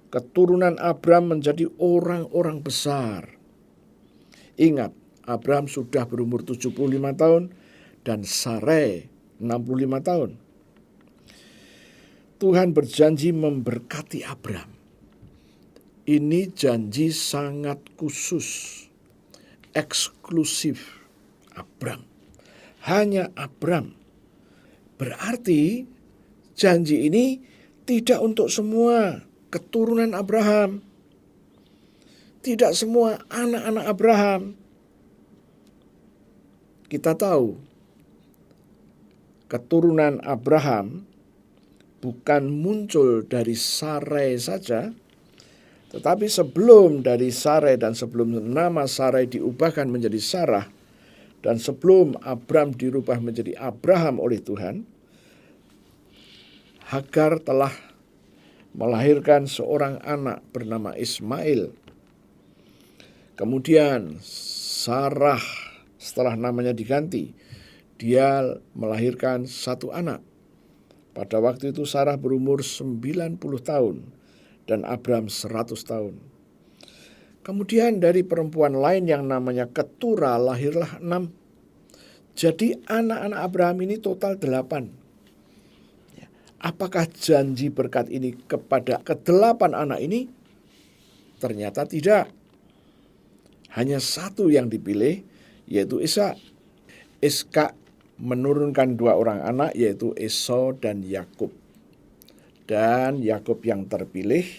Keturunan Abram menjadi orang-orang besar. Ingat, Abram sudah berumur 75 tahun dan Sarai 65 tahun. Tuhan berjanji memberkati Abram. Ini janji sangat khusus, eksklusif Abram. Hanya Abram Berarti janji ini tidak untuk semua keturunan Abraham. Tidak semua anak-anak Abraham. Kita tahu keturunan Abraham bukan muncul dari Sarai saja, tetapi sebelum dari Sarai dan sebelum nama Sarai diubahkan menjadi Sarah, dan sebelum Abram dirubah menjadi Abraham oleh Tuhan, Hagar telah melahirkan seorang anak bernama Ismail. Kemudian Sarah setelah namanya diganti, dia melahirkan satu anak. Pada waktu itu Sarah berumur 90 tahun dan Abram 100 tahun. Kemudian dari perempuan lain yang namanya Ketura lahirlah 6. Jadi anak-anak Abraham ini total 8. Apakah janji berkat ini kepada ke-8 anak ini? Ternyata tidak. Hanya satu yang dipilih, yaitu Ishak. Ishak menurunkan 2 orang anak, yaitu Esau dan Yakub. Dan Yakub yang terpilih,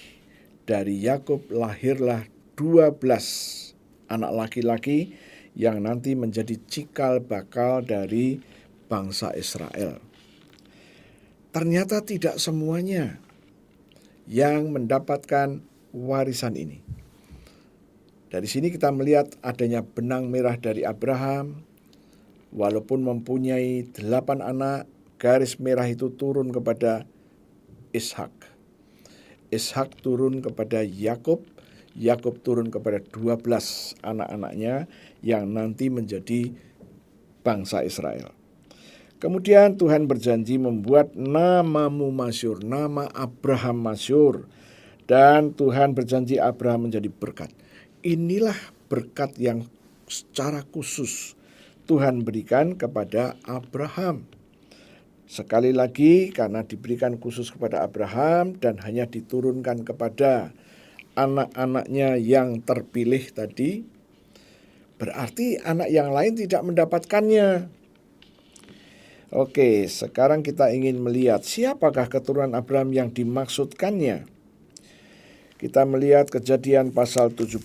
dari Yakub lahirlah 12 anak laki-laki yang nanti menjadi cikal bakal dari bangsa Israel. Ternyata tidak semuanya yang mendapatkan warisan ini. Dari sini kita melihat adanya benang merah dari Abraham. Walaupun mempunyai 8 anak, garis merah itu turun kepada Ishak. Ishak turun kepada Yakub. Yakub turun kepada 12 anak-anaknya yang nanti menjadi bangsa Israel. Kemudian Tuhan berjanji membuat namamu masyhur, nama Abraham masyhur. Dan Tuhan berjanji Abraham menjadi berkat. Inilah berkat yang secara khusus Tuhan berikan kepada Abraham. Sekali lagi, karena diberikan khusus kepada Abraham dan hanya diturunkan kepada anak-anaknya yang terpilih tadi, berarti anak yang lain tidak mendapatkannya. Oke, sekarang kita ingin melihat siapakah keturunan Abraham yang dimaksudkannya. Kita melihat Kejadian pasal 17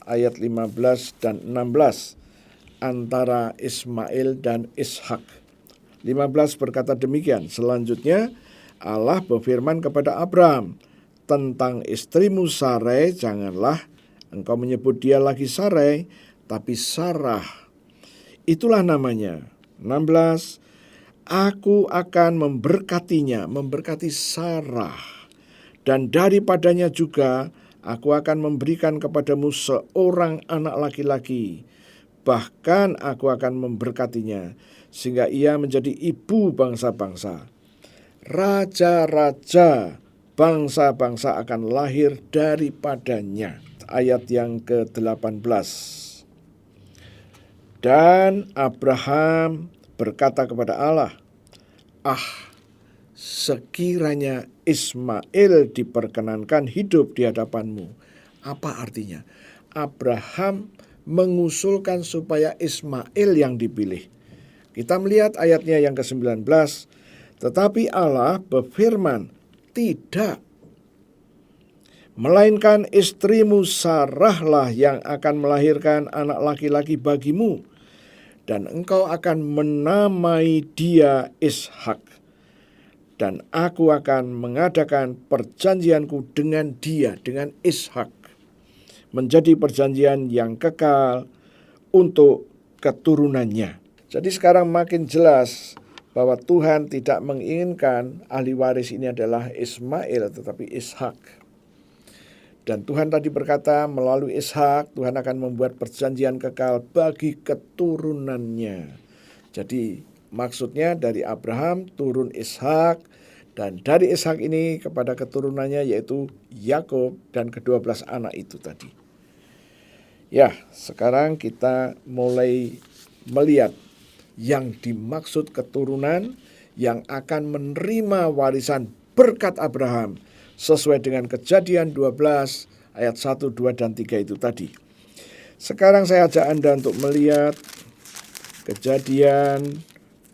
ayat 15 dan 16 antara Ismail dan Ishak. 15 berkata demikian, selanjutnya Allah berfirman kepada Abraham, tentang istrimu Sarai janganlah engkau menyebut dia lagi Sarai, tapi Sarah. Itulah namanya. 16, aku akan memberkatinya, memberkati Sarah. Dan daripadanya juga aku akan memberikan kepadamu seorang anak laki-laki. Bahkan aku akan memberkatinya, sehingga ia menjadi ibu bangsa-bangsa. Raja-raja bangsa-bangsa akan lahir daripadanya. Ayat yang ke-18. Dan Abraham berkata kepada Allah, sekiranya Ismail diperkenankan hidup di hadapanmu. Apa artinya? Abraham mengusulkan supaya Ismail yang dipilih. Kita melihat ayatnya yang ke-19. Tetapi Allah berfirman, tidak. Melainkan istrimu Sarahlah yang akan melahirkan anak laki-laki bagimu. Dan engkau akan menamai dia Ishak. Dan aku akan mengadakan perjanjianku dengan dia, dengan Ishak. Menjadi perjanjian yang kekal untuk keturunannya. Jadi sekarang makin jelas bahwa Tuhan tidak menginginkan ahli waris ini adalah Ismail, tetapi Ishak. Dan Tuhan tadi berkata melalui Ishak, Tuhan akan membuat perjanjian kekal bagi keturunannya. Jadi maksudnya dari Abraham turun Ishak, dan dari Ishak ini kepada keturunannya yaitu Yakub dan ke-12 anak itu tadi. Ya, sekarang kita mulai melihat yang dimaksud keturunan yang akan menerima warisan berkat Abraham sesuai dengan Kejadian 12 ayat 1, 2, dan 3 itu tadi. Sekarang saya ajak Anda untuk melihat Kejadian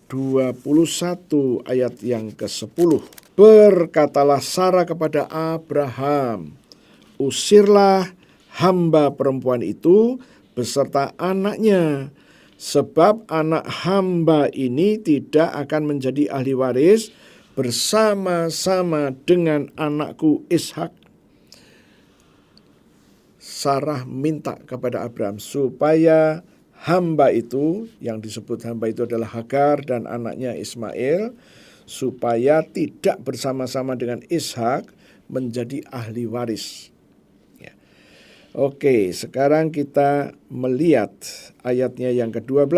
21 ayat yang ke-10. Berkatalah Sarah kepada Abraham, usirlah hamba perempuan itu beserta anaknya, sebab anak hamba ini tidak akan menjadi ahli waris bersama-sama dengan anakku Ishak. Sarah minta kepada Abraham supaya hamba itu, yang disebut hamba itu adalah Hagar dan anaknya Ismail, supaya tidak bersama-sama dengan Ishak menjadi ahli waris. Ya. Oke, sekarang kita melihat ayatnya yang ke-12.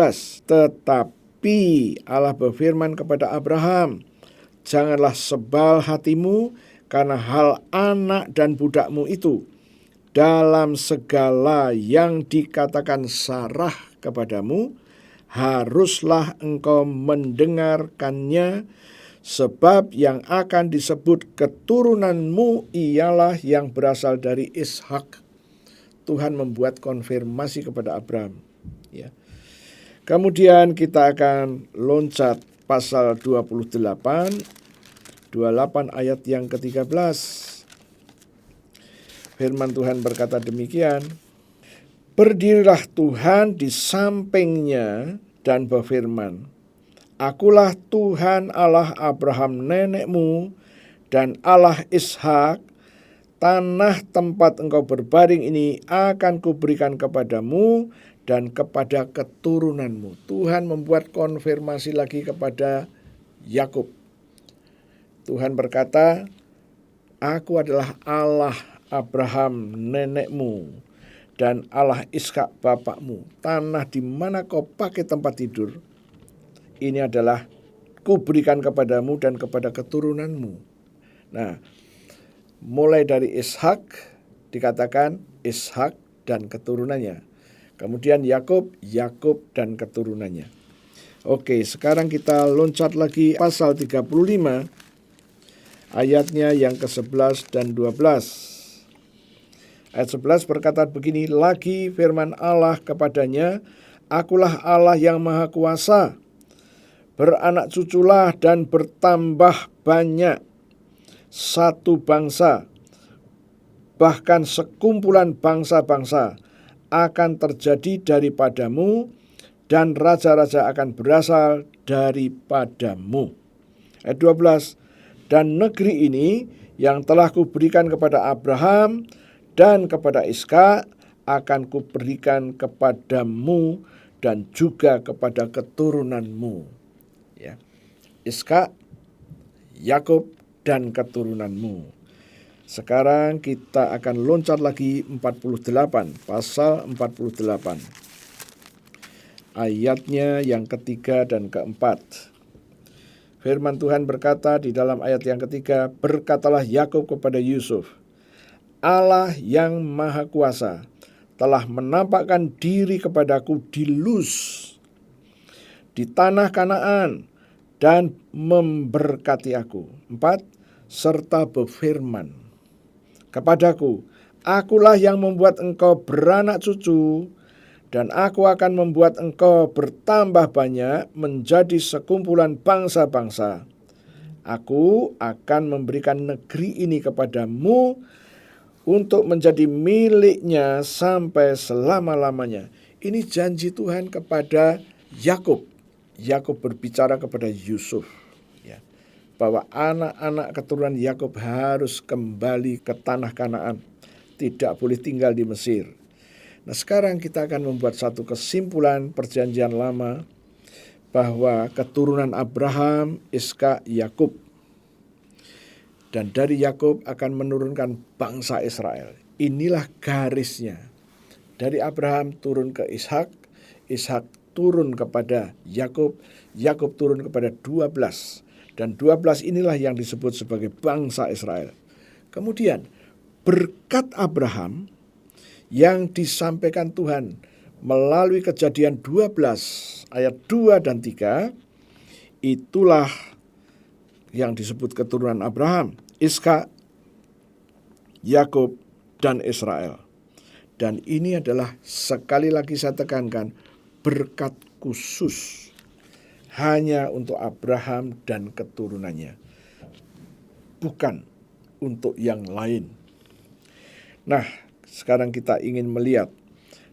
Tetapi Allah berfirman kepada Abraham, janganlah sebal hatimu karena hal anak dan budakmu itu. Dalam segala yang dikatakan Sarah kepadamu, haruslah engkau mendengarkannya, sebab yang akan disebut keturunanmu ialah yang berasal dari Ishak. Tuhan membuat konfirmasi kepada Abraham. Ya. Kemudian kita akan loncat pasal 28 ayat yang ke-13. Firman Tuhan berkata demikian, berdirilah Tuhan di sampingnya dan berfirman, akulah Tuhan Allah Abraham nenekmu dan Allah Ishak. Tanah tempat engkau berbaring ini akan kuberikan kepadamu dan kepada keturunanmu. Tuhan membuat konfirmasi lagi kepada Yakub. Tuhan berkata, aku adalah Allah Abraham nenekmu dan Allah Ishak bapakmu. Tanah di mana kau pakai tempat tidur, ini adalah kuberikan kepadamu dan kepada keturunanmu. Nah, mulai dari Ishak dikatakan Ishak dan keturunannya. Kemudian Yakub dan keturunannya. Oke, sekarang kita loncat lagi pasal 35 ayatnya yang ke-11 dan 12. Ayat 11 berkata begini, lagi firman Allah kepadanya, akulah Allah yang maha kuasa, beranak cuculah dan bertambah banyak, satu bangsa, bahkan sekumpulan bangsa-bangsa akan terjadi daripadamu, dan raja-raja akan berasal daripadamu. Ayat 12, dan negeri ini yang telah kuberikan kepada Abraham dan kepada Ishak akan kuberikan kepadamu dan juga kepada keturunanmu. Ya. Ishak, Yakub dan keturunanmu. Sekarang kita akan loncat lagi 48, pasal 48. Ayatnya yang ketiga dan keempat. Firman Tuhan berkata di dalam ayat yang ketiga, berkatalah Yakub kepada Yusuf, Allah yang maha kuasa telah menampakkan diri kepadaku di Luz, di tanah Kanaan, dan memberkati aku. 4, serta berfirman kepadaku, akulah yang membuat engkau beranak cucu, dan aku akan membuat engkau bertambah banyak menjadi sekumpulan bangsa-bangsa. Aku akan memberikan negeri ini kepadamu untuk menjadi miliknya sampai selama-lamanya. Ini janji Tuhan kepada Yakub. Yakub berbicara kepada Yusuf, ya, bahwa anak-anak keturunan Yakub harus kembali ke tanah Kanaan, tidak boleh tinggal di Mesir. Nah, sekarang kita akan membuat satu kesimpulan perjanjian lama bahwa keturunan Abraham, Ishak, Yakub, dan dari Yakub akan menurunkan bangsa Israel. Inilah garisnya. Dari Abraham turun ke Ishak, Ishak turun kepada Yakub, Yakub turun kepada 12. Dan 12 inilah yang disebut sebagai bangsa Israel. Kemudian berkat Abraham yang disampaikan Tuhan melalui Kejadian 12 ayat 2 dan 3, itulah yang disebut keturunan Abraham, Ishak, Yakub, dan Israel. Dan ini adalah, sekali lagi saya tekankan, berkat khusus. hanya untuk Abraham dan keturunannya, bukan untuk yang lain. Nah, sekarang kita ingin melihat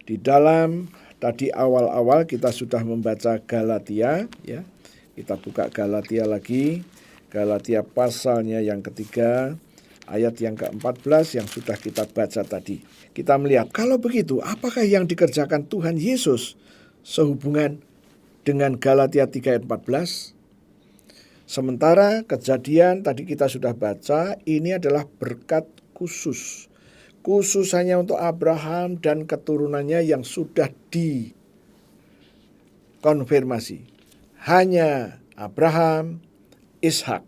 di dalam tadi awal-awal kita sudah membaca Galatia, ya. Kita buka Galatia lagi, Galatia pasalnya yang ketiga, ayat yang ke-14 yang sudah kita baca tadi. Kita melihat, kalau begitu, apakah yang dikerjakan Tuhan Yesus sehubungan dengan Galatia 3 ayat 14? Sementara Kejadian tadi kita sudah baca, ini adalah berkat khusus. Khusus hanya untuk Abraham dan keturunannya yang sudah dikonfirmasi. Hanya Abraham, Ishak.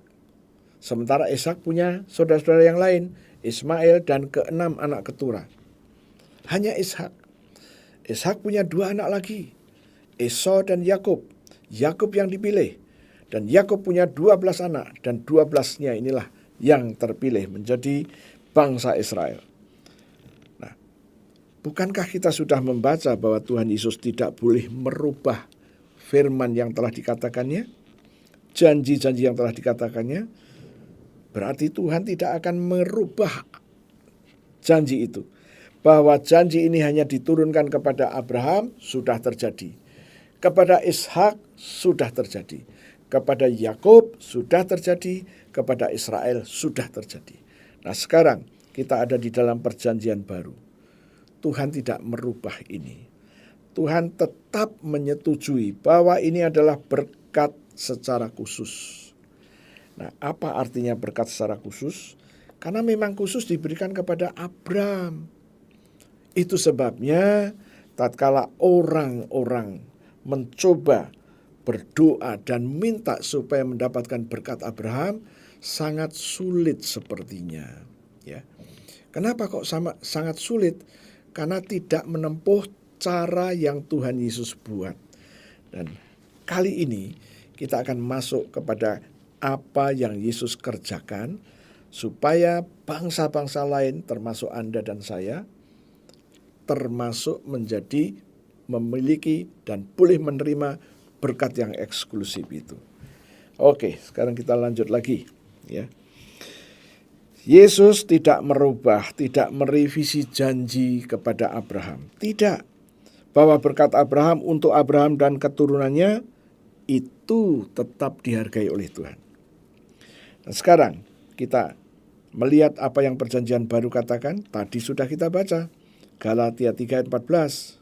Sementara Ishak punya saudara-saudara yang lain, Ismail dan ke-6 anak keturah. Hanya Ishak. Ishak punya 2 anak lagi, Esau dan Yakub. Yakub yang dipilih. Dan Yakub punya 12 anak. Dan 12-nya inilah yang terpilih menjadi bangsa Israel. Nah, bukankah kita sudah membaca bahwa Tuhan Yesus tidak boleh merubah firman yang telah dikatakannya? Janji-janji yang telah dikatakannya? Berarti Tuhan tidak akan merubah janji itu. Bahwa janji ini hanya diturunkan kepada Abraham, sudah terjadi. Kepada Ishak, sudah terjadi. Kepada Yakub, sudah terjadi. Kepada Israel, sudah terjadi. Nah, sekarang kita ada di dalam perjanjian baru. Tuhan tidak merubah ini. Tuhan tetap menyetujui bahwa ini adalah berkat secara khusus. Nah, apa artinya berkat secara khusus? Karena memang khusus diberikan kepada Abraham. Itu sebabnya tatkala orang-orang mencoba berdoa dan minta supaya mendapatkan berkat Abraham, sangat sulit sepertinya. Ya. Kenapa kok sangat sulit? Karena tidak menempuh cara yang Tuhan Yesus buat. Dan kali ini kita akan masuk kepada apa yang Yesus kerjakan supaya bangsa-bangsa lain termasuk Anda dan saya termasuk menjadi memiliki dan boleh menerima berkat yang eksklusif itu. Oke, sekarang kita lanjut lagi, ya. Yesus tidak merubah, tidak merevisi janji kepada Abraham. Tidak. Bahwa berkat Abraham untuk Abraham dan keturunannya itu tetap dihargai oleh Tuhan. Nah, sekarang kita melihat apa yang perjanjian baru katakan. Tadi sudah kita baca Galatia 3 ayat 14.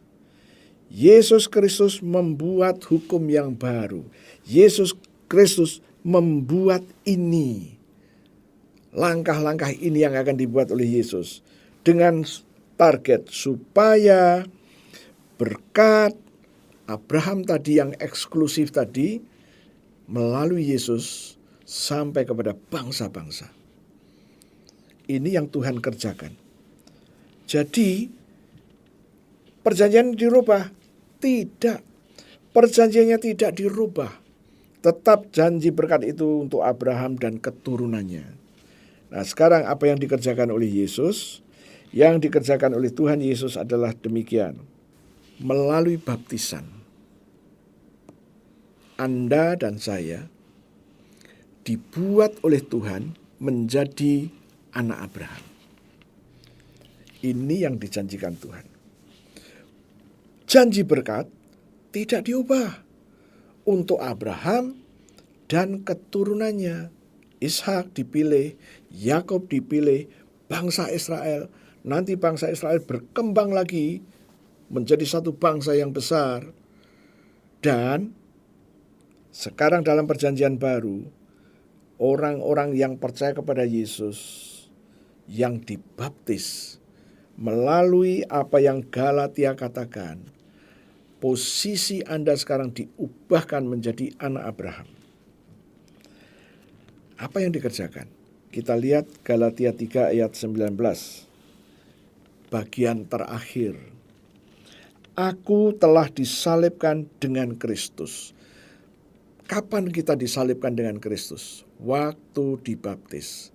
Yesus Kristus membuat hukum yang baru. Yesus Kristus membuat ini. Langkah-langkah ini yang akan dibuat oleh Yesus dengan target supaya berkat Abraham tadi yang eksklusif tadi melalui Yesus sampai kepada bangsa-bangsa. Ini yang Tuhan kerjakan. Jadi perjanjian dirubah? Tidak. Perjanjiannya tidak dirubah. Tetap janji berkat itu untuk Abraham dan keturunannya. Nah, sekarang apa yang dikerjakan oleh Yesus? Yang dikerjakan oleh Tuhan Yesus adalah demikian. Melalui baptisan, Anda dan saya dibuat oleh Tuhan menjadi anak Abraham. Ini yang dijanjikan Tuhan. Janji berkat tidak diubah untuk Abraham dan keturunannya. Ishak dipilih, Yakub dipilih, bangsa Israel. Nanti bangsa Israel berkembang lagi menjadi satu bangsa yang besar. Dan sekarang dalam perjanjian baru, orang-orang yang percaya kepada Yesus, yang dibaptis melalui apa yang Galatia katakan, posisi Anda sekarang diubahkan menjadi anak Abraham. Apa yang dikerjakan? Kita lihat Galatia 3 ayat 19. Bagian terakhir. Aku telah disalibkan dengan Kristus. Kapan kita disalibkan dengan Kristus? Waktu dibaptis.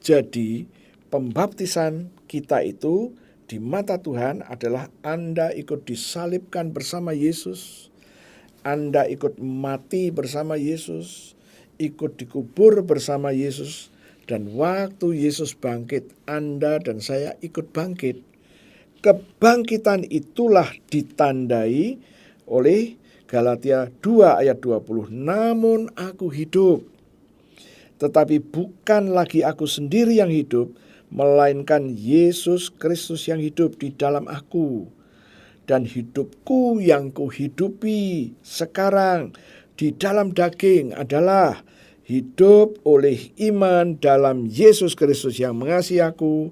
Jadi pembaptisan kita itu di mata Tuhan adalah Anda ikut disalibkan bersama Yesus. Anda ikut mati bersama Yesus, ikut dikubur bersama Yesus, dan waktu Yesus bangkit, Anda dan saya ikut bangkit. Kebangkitan itulah ditandai oleh Galatia 2 ayat 20. Namun aku hidup, tetapi bukan lagi aku sendiri yang hidup, melainkan Yesus Kristus yang hidup di dalam aku. Dan hidupku yang kuhidupi sekarang di dalam daging adalah hidup oleh iman dalam Yesus Kristus yang mengasihi aku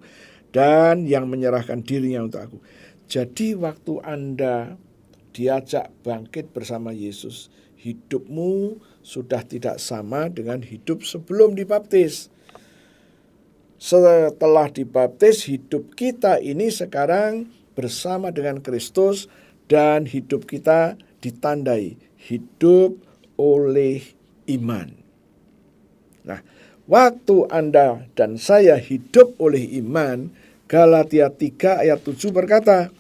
dan yang menyerahkan dirinya untuk aku. Jadi waktu Anda diajak bangkit bersama Yesus, hidupmu sudah tidak sama dengan hidup sebelum dibaptis. Setelah dibaptis, hidup kita ini sekarang bersama dengan Kristus, dan hidup kita ditandai hidup oleh iman. Nah, waktu Anda dan saya hidup oleh iman, Galatia 3 ayat 7 berkata,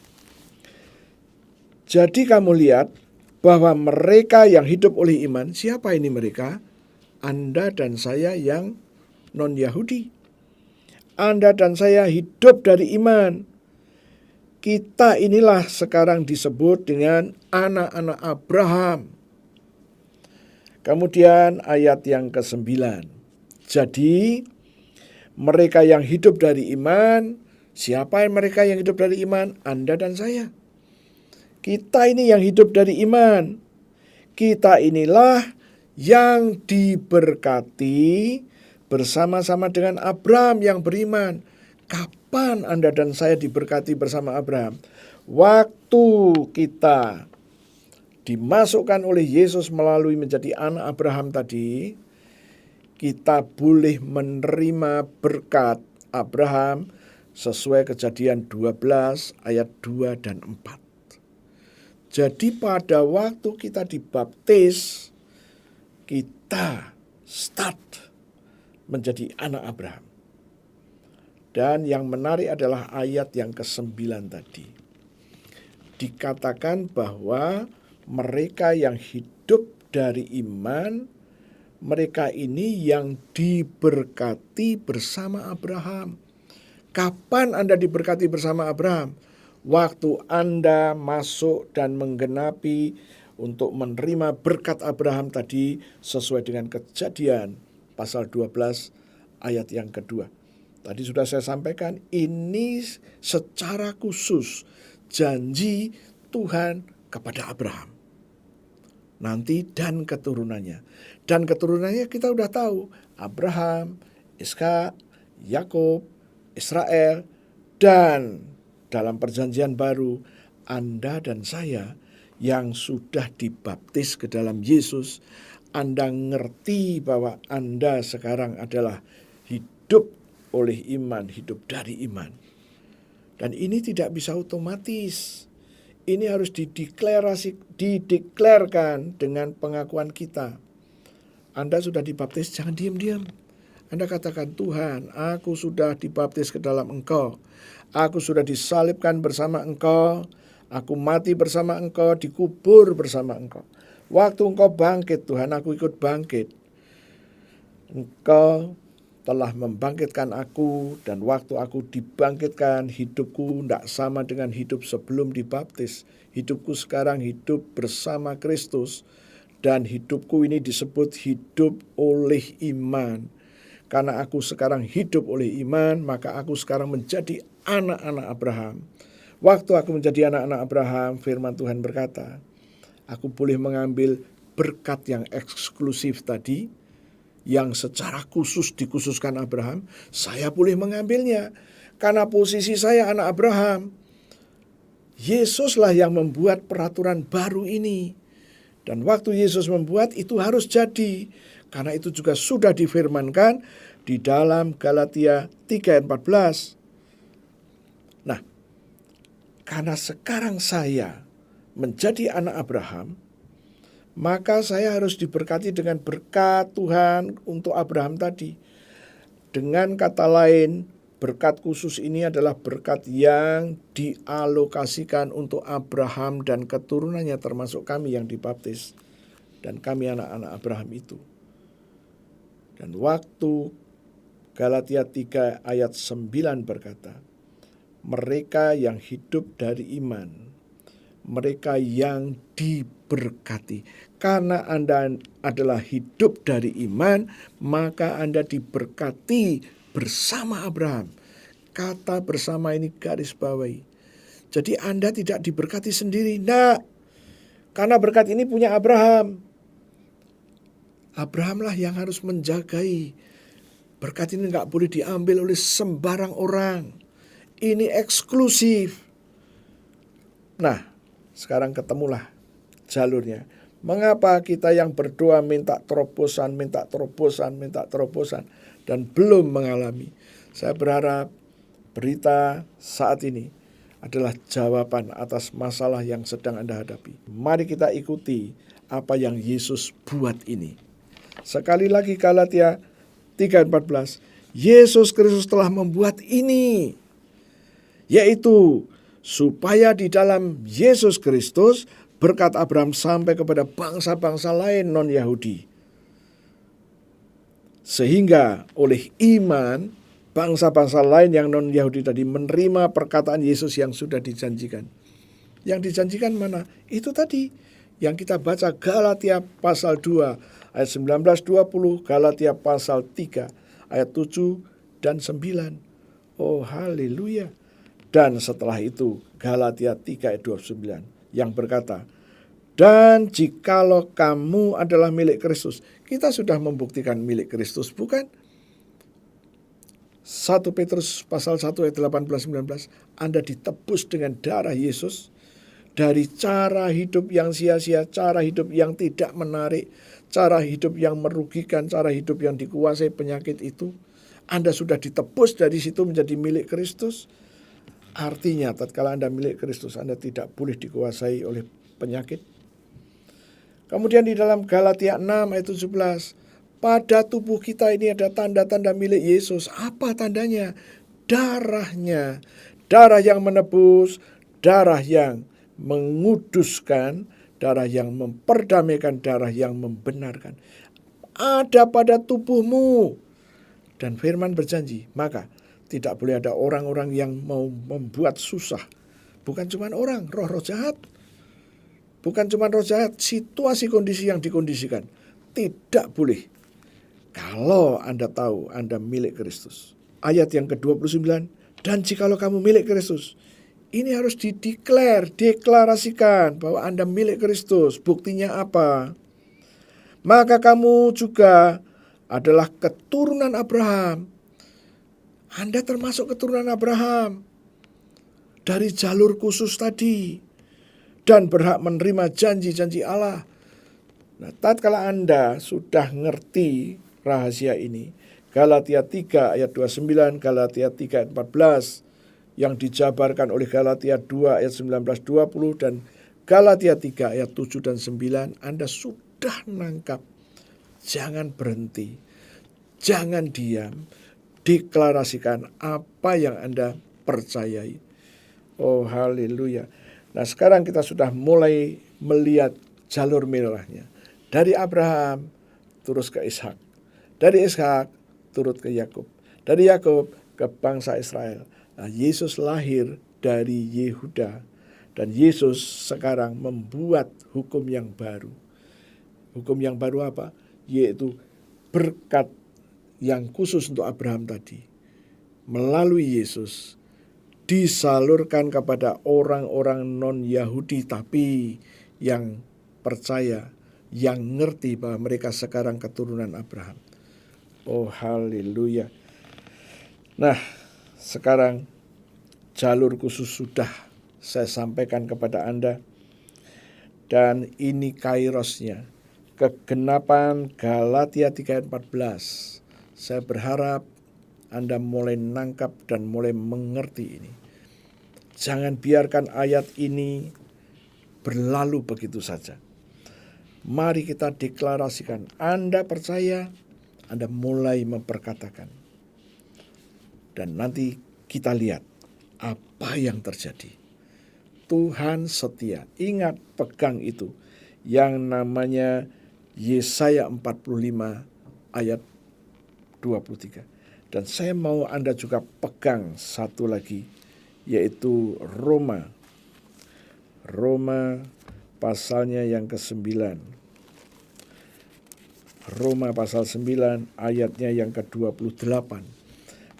jadi kamu lihat bahwa mereka yang hidup oleh iman, siapa ini mereka? Anda dan saya yang non-Yahudi. Anda dan saya hidup dari iman. Kita inilah sekarang disebut dengan anak-anak Abraham. Kemudian ayat yang ke-9. Jadi mereka yang hidup dari iman, siapa mereka yang hidup dari iman? Anda dan saya. Kita ini yang hidup dari iman. Kita inilah yang diberkati bersama-sama dengan Abraham yang beriman. Kapan Anda dan saya diberkati bersama Abraham? Waktu kita dimasukkan oleh Yesus melalui menjadi anak Abraham tadi, kita boleh menerima berkat Abraham sesuai Kejadian 12 ayat 2 dan 4. Jadi pada waktu kita dibaptis, kita start menjadi anak Abraham. Dan yang menarik adalah ayat yang ke-9 tadi. Dikatakan bahwa mereka yang hidup dari iman, mereka ini yang diberkati bersama Abraham. Kapan Anda diberkati bersama Abraham? Waktu Anda masuk dan menggenapi untuk menerima berkat Abraham tadi sesuai dengan Kejadian pasal 12 ayat yang kedua. Tadi sudah saya sampaikan, ini secara khusus janji Tuhan kepada Abraham. Nanti dan keturunannya. Dan keturunannya kita udah tahu. Abraham, Ishak, Yakub, Israel, dan dalam perjanjian baru, Anda dan saya yang sudah dibaptis ke dalam Yesus, Anda ngerti bahwa Anda sekarang adalah hidup oleh iman, hidup dari iman. Dan ini tidak bisa otomatis. Ini harus dideklarkan dengan pengakuan kita. Anda sudah dibaptis, jangan diam-diam. Anda katakan, Tuhan, aku sudah dibaptis ke dalam Engkau. Aku sudah disalibkan bersama Engkau. Aku mati bersama Engkau, dikubur bersama Engkau. Waktu Engkau bangkit, Tuhan, aku ikut bangkit. Engkau telah membangkitkan aku, dan waktu aku dibangkitkan, hidupku tidak sama dengan hidup sebelum dibaptis. Hidupku sekarang hidup bersama Kristus, dan hidupku ini disebut hidup oleh iman. Karena aku sekarang hidup oleh iman, maka aku sekarang menjadi anak-anak Abraham. Waktu aku menjadi anak-anak Abraham, firman Tuhan berkata, aku boleh mengambil berkat yang eksklusif tadi, yang secara khusus dikhususkan Abraham, saya boleh mengambilnya. Karena posisi saya anak Abraham. Yesuslah yang membuat peraturan baru ini. Dan waktu Yesus membuat, itu harus jadi. Karena itu juga sudah difirmankan di dalam Galatia 3 ayat 14. Nah, karena sekarang saya menjadi anak Abraham, maka saya harus diberkati dengan berkat Tuhan untuk Abraham tadi. Dengan kata lain, berkat khusus ini adalah berkat yang dialokasikan untuk Abraham dan keturunannya, termasuk kami yang dibaptis. Dan kami anak-anak Abraham itu. Dan waktu Galatia 3 ayat 9 berkata, mereka yang hidup dari iman, mereka yang diberkati. Karena Anda adalah hidup dari iman, maka Anda diberkati bersama Abraham. Kata bersama ini garis bawahi. Jadi Anda tidak diberkati sendiri. Nah, karena berkat ini punya Abraham. Abrahamlah yang harus menjagai. Berkat ini gak boleh diambil oleh sembarang orang. Ini eksklusif. Nah, sekarang ketemulah jalurnya. Mengapa kita yang berdoa minta terobosan, dan belum mengalami? Saya berharap berita saat ini adalah jawaban atas masalah yang sedang Anda hadapi. Mari kita ikuti apa yang Yesus buat ini. Sekali lagi Galatia 3:14, Yesus Kristus telah membuat ini, yaitu supaya di dalam Yesus Kristus berkat Abraham sampai kepada bangsa-bangsa lain non-Yahudi. Sehingga oleh iman bangsa-bangsa lain yang non-Yahudi tadi menerima perkataan Yesus yang sudah dijanjikan. Yang dijanjikan mana? Itu tadi yang kita baca Galatia pasal 2 ayat 19-20, Galatia pasal 3 ayat 7 dan 9. Oh haleluya. Dan setelah itu Galatia 3 ayat 29 yang berkata, dan jikalau kamu adalah milik Kristus. Kita sudah membuktikan milik Kristus, bukan? 1 Petrus pasal 1 ayat 18-19, Anda ditebus dengan darah Yesus. Dari cara hidup yang sia-sia, cara hidup yang tidak menarik, cara hidup yang merugikan, cara hidup yang dikuasai penyakit itu, Anda sudah ditebus dari situ menjadi milik Kristus. Artinya tatkala Anda milik Kristus, Anda tidak boleh dikuasai oleh penyakit. Kemudian di dalam Galatia 6 ayat 17, pada tubuh kita ini ada tanda-tanda milik Yesus. Apa tandanya? Darahnya, darah yang menebus, darah yang menguduskan, darah yang memperdamaikan, darah yang membenarkan. Ada pada tubuhmu. Dan firman berjanji, maka tidak boleh ada orang-orang yang mau membuat susah. Bukan cuma orang, roh-roh jahat. Bukan cuma roh jahat, situasi kondisi yang dikondisikan. Tidak boleh. Kalau Anda tahu Anda milik Kristus. Ayat yang ke-29, dan jikalau kamu milik Kristus, ini harus deklarasikan bahwa Anda milik Kristus. Buktinya apa? Maka kamu juga adalah keturunan Abraham. Anda termasuk keturunan Abraham. Dari jalur khusus tadi. Dan berhak menerima janji-janji Allah. Nah, tatkala Anda sudah ngerti rahasia ini, Galatia 3 ayat 29, Galatia 3 ayat 14, yang dijabarkan oleh Galatia 2 ayat 19-20 dan Galatia 3 ayat 7 dan 9, Anda sudah nangkap. Jangan berhenti, jangan diam, deklarasikan apa yang Anda percayai. Oh haleluya. Nah sekarang kita sudah mulai melihat jalur merahnya. Dari Abraham terus ke Ishak, dari Ishak turut ke Yakub, dari Yakub ke bangsa Israel. Nah, Yesus lahir dari Yehuda dan Yesus sekarang membuat hukum yang baru. Hukum yang baru apa? Yaitu berkat yang khusus untuk Abraham tadi. Melalui Yesus disalurkan kepada orang-orang non-Yahudi tapi yang percaya, yang ngerti bahwa mereka sekarang keturunan Abraham. Oh haleluya. Nah, sekarang jalur khusus sudah saya sampaikan kepada Anda. Dan ini kairosnya. Kegenapan Galatia 3 ayat 14. Saya berharap Anda mulai nangkap dan mulai mengerti ini. Jangan biarkan ayat ini berlalu begitu saja. Mari kita deklarasikan. Anda percaya, Anda mulai memperkatakan. Dan nanti kita lihat apa yang terjadi. Tuhan setia. Ingat, pegang itu. Yang namanya Yesaya 45 ayat 23. Dan saya mau Anda juga pegang satu lagi, yaitu Roma pasalnya yang ke-9. Roma pasal 9 ayatnya yang ke-28.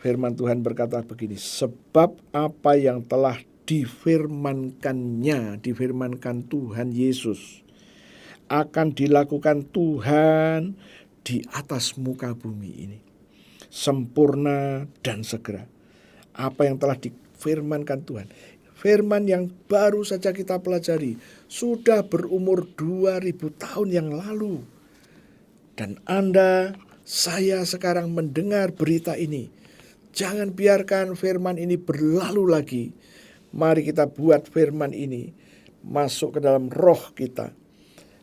Firman Tuhan berkata begini, sebab apa yang telah difirmankan Tuhan Yesus akan dilakukan Tuhan di atas muka bumi ini, sempurna dan segera. Apa yang telah difirmankan Tuhan, firman yang baru saja kita pelajari, sudah berumur 2000 tahun yang lalu. Dan Anda, saya sekarang mendengar berita ini. Jangan biarkan firman ini berlalu lagi. Mari kita buat firman ini masuk ke dalam roh kita.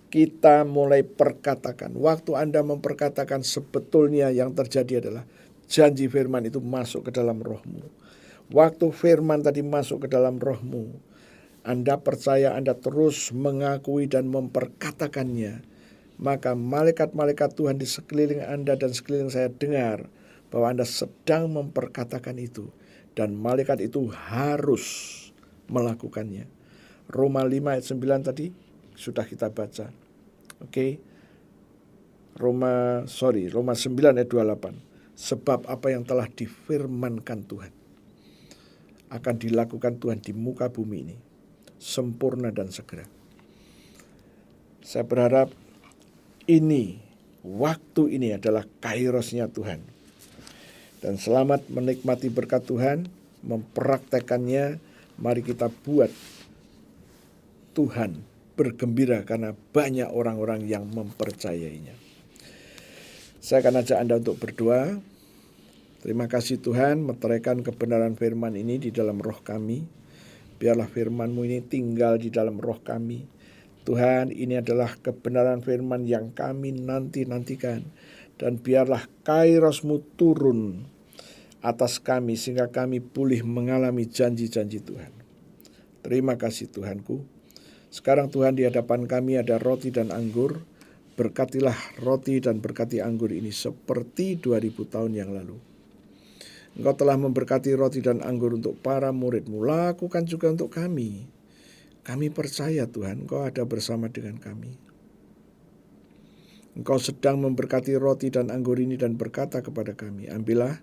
Kita mulai perkatakan. Waktu Anda memperkatakan, sebetulnya yang terjadi adalah janji firman itu masuk ke dalam rohmu. Waktu firman tadi masuk ke dalam rohmu, Anda percaya, Anda terus mengakui dan memperkatakannya, maka malaikat-malaikat Tuhan di sekeliling Anda dan sekeliling saya dengar bahwa Anda sedang memperkatakan itu. Dan malaikat itu harus melakukannya. Roma 5 ayat 9 tadi sudah kita baca. Oke. Roma 9 ayat 28. Sebab apa yang telah difirmankan Tuhan akan dilakukan Tuhan di muka bumi ini, sempurna dan segera. Saya berharap waktu ini adalah kairosnya Tuhan. Dan selamat menikmati berkat Tuhan, mempraktekannya. Mari kita buat Tuhan bergembira karena banyak orang-orang yang mempercayainya. Saya akan ajak Anda untuk berdoa. Terima kasih Tuhan, meteraikan kebenaran firman ini di dalam roh kami. Biarlah firman-Mu ini tinggal di dalam roh kami. Tuhan, ini adalah kebenaran firman yang kami nantikan. Dan biarlah kairos-Mu turun atas kami sehingga kami pulih mengalami janji-janji Tuhan. Terima kasih Tuhanku. Sekarang Tuhan, di hadapan kami ada roti dan anggur. Berkatilah roti dan berkati anggur ini seperti 2000 tahun yang lalu. Engkau telah memberkati roti dan anggur untuk para murid-Mu. Lakukan juga untuk kami. Kami percaya Tuhan, Engkau ada bersama dengan kami. Engkau sedang memberkati roti dan anggur ini dan berkata kepada kami, ambillah,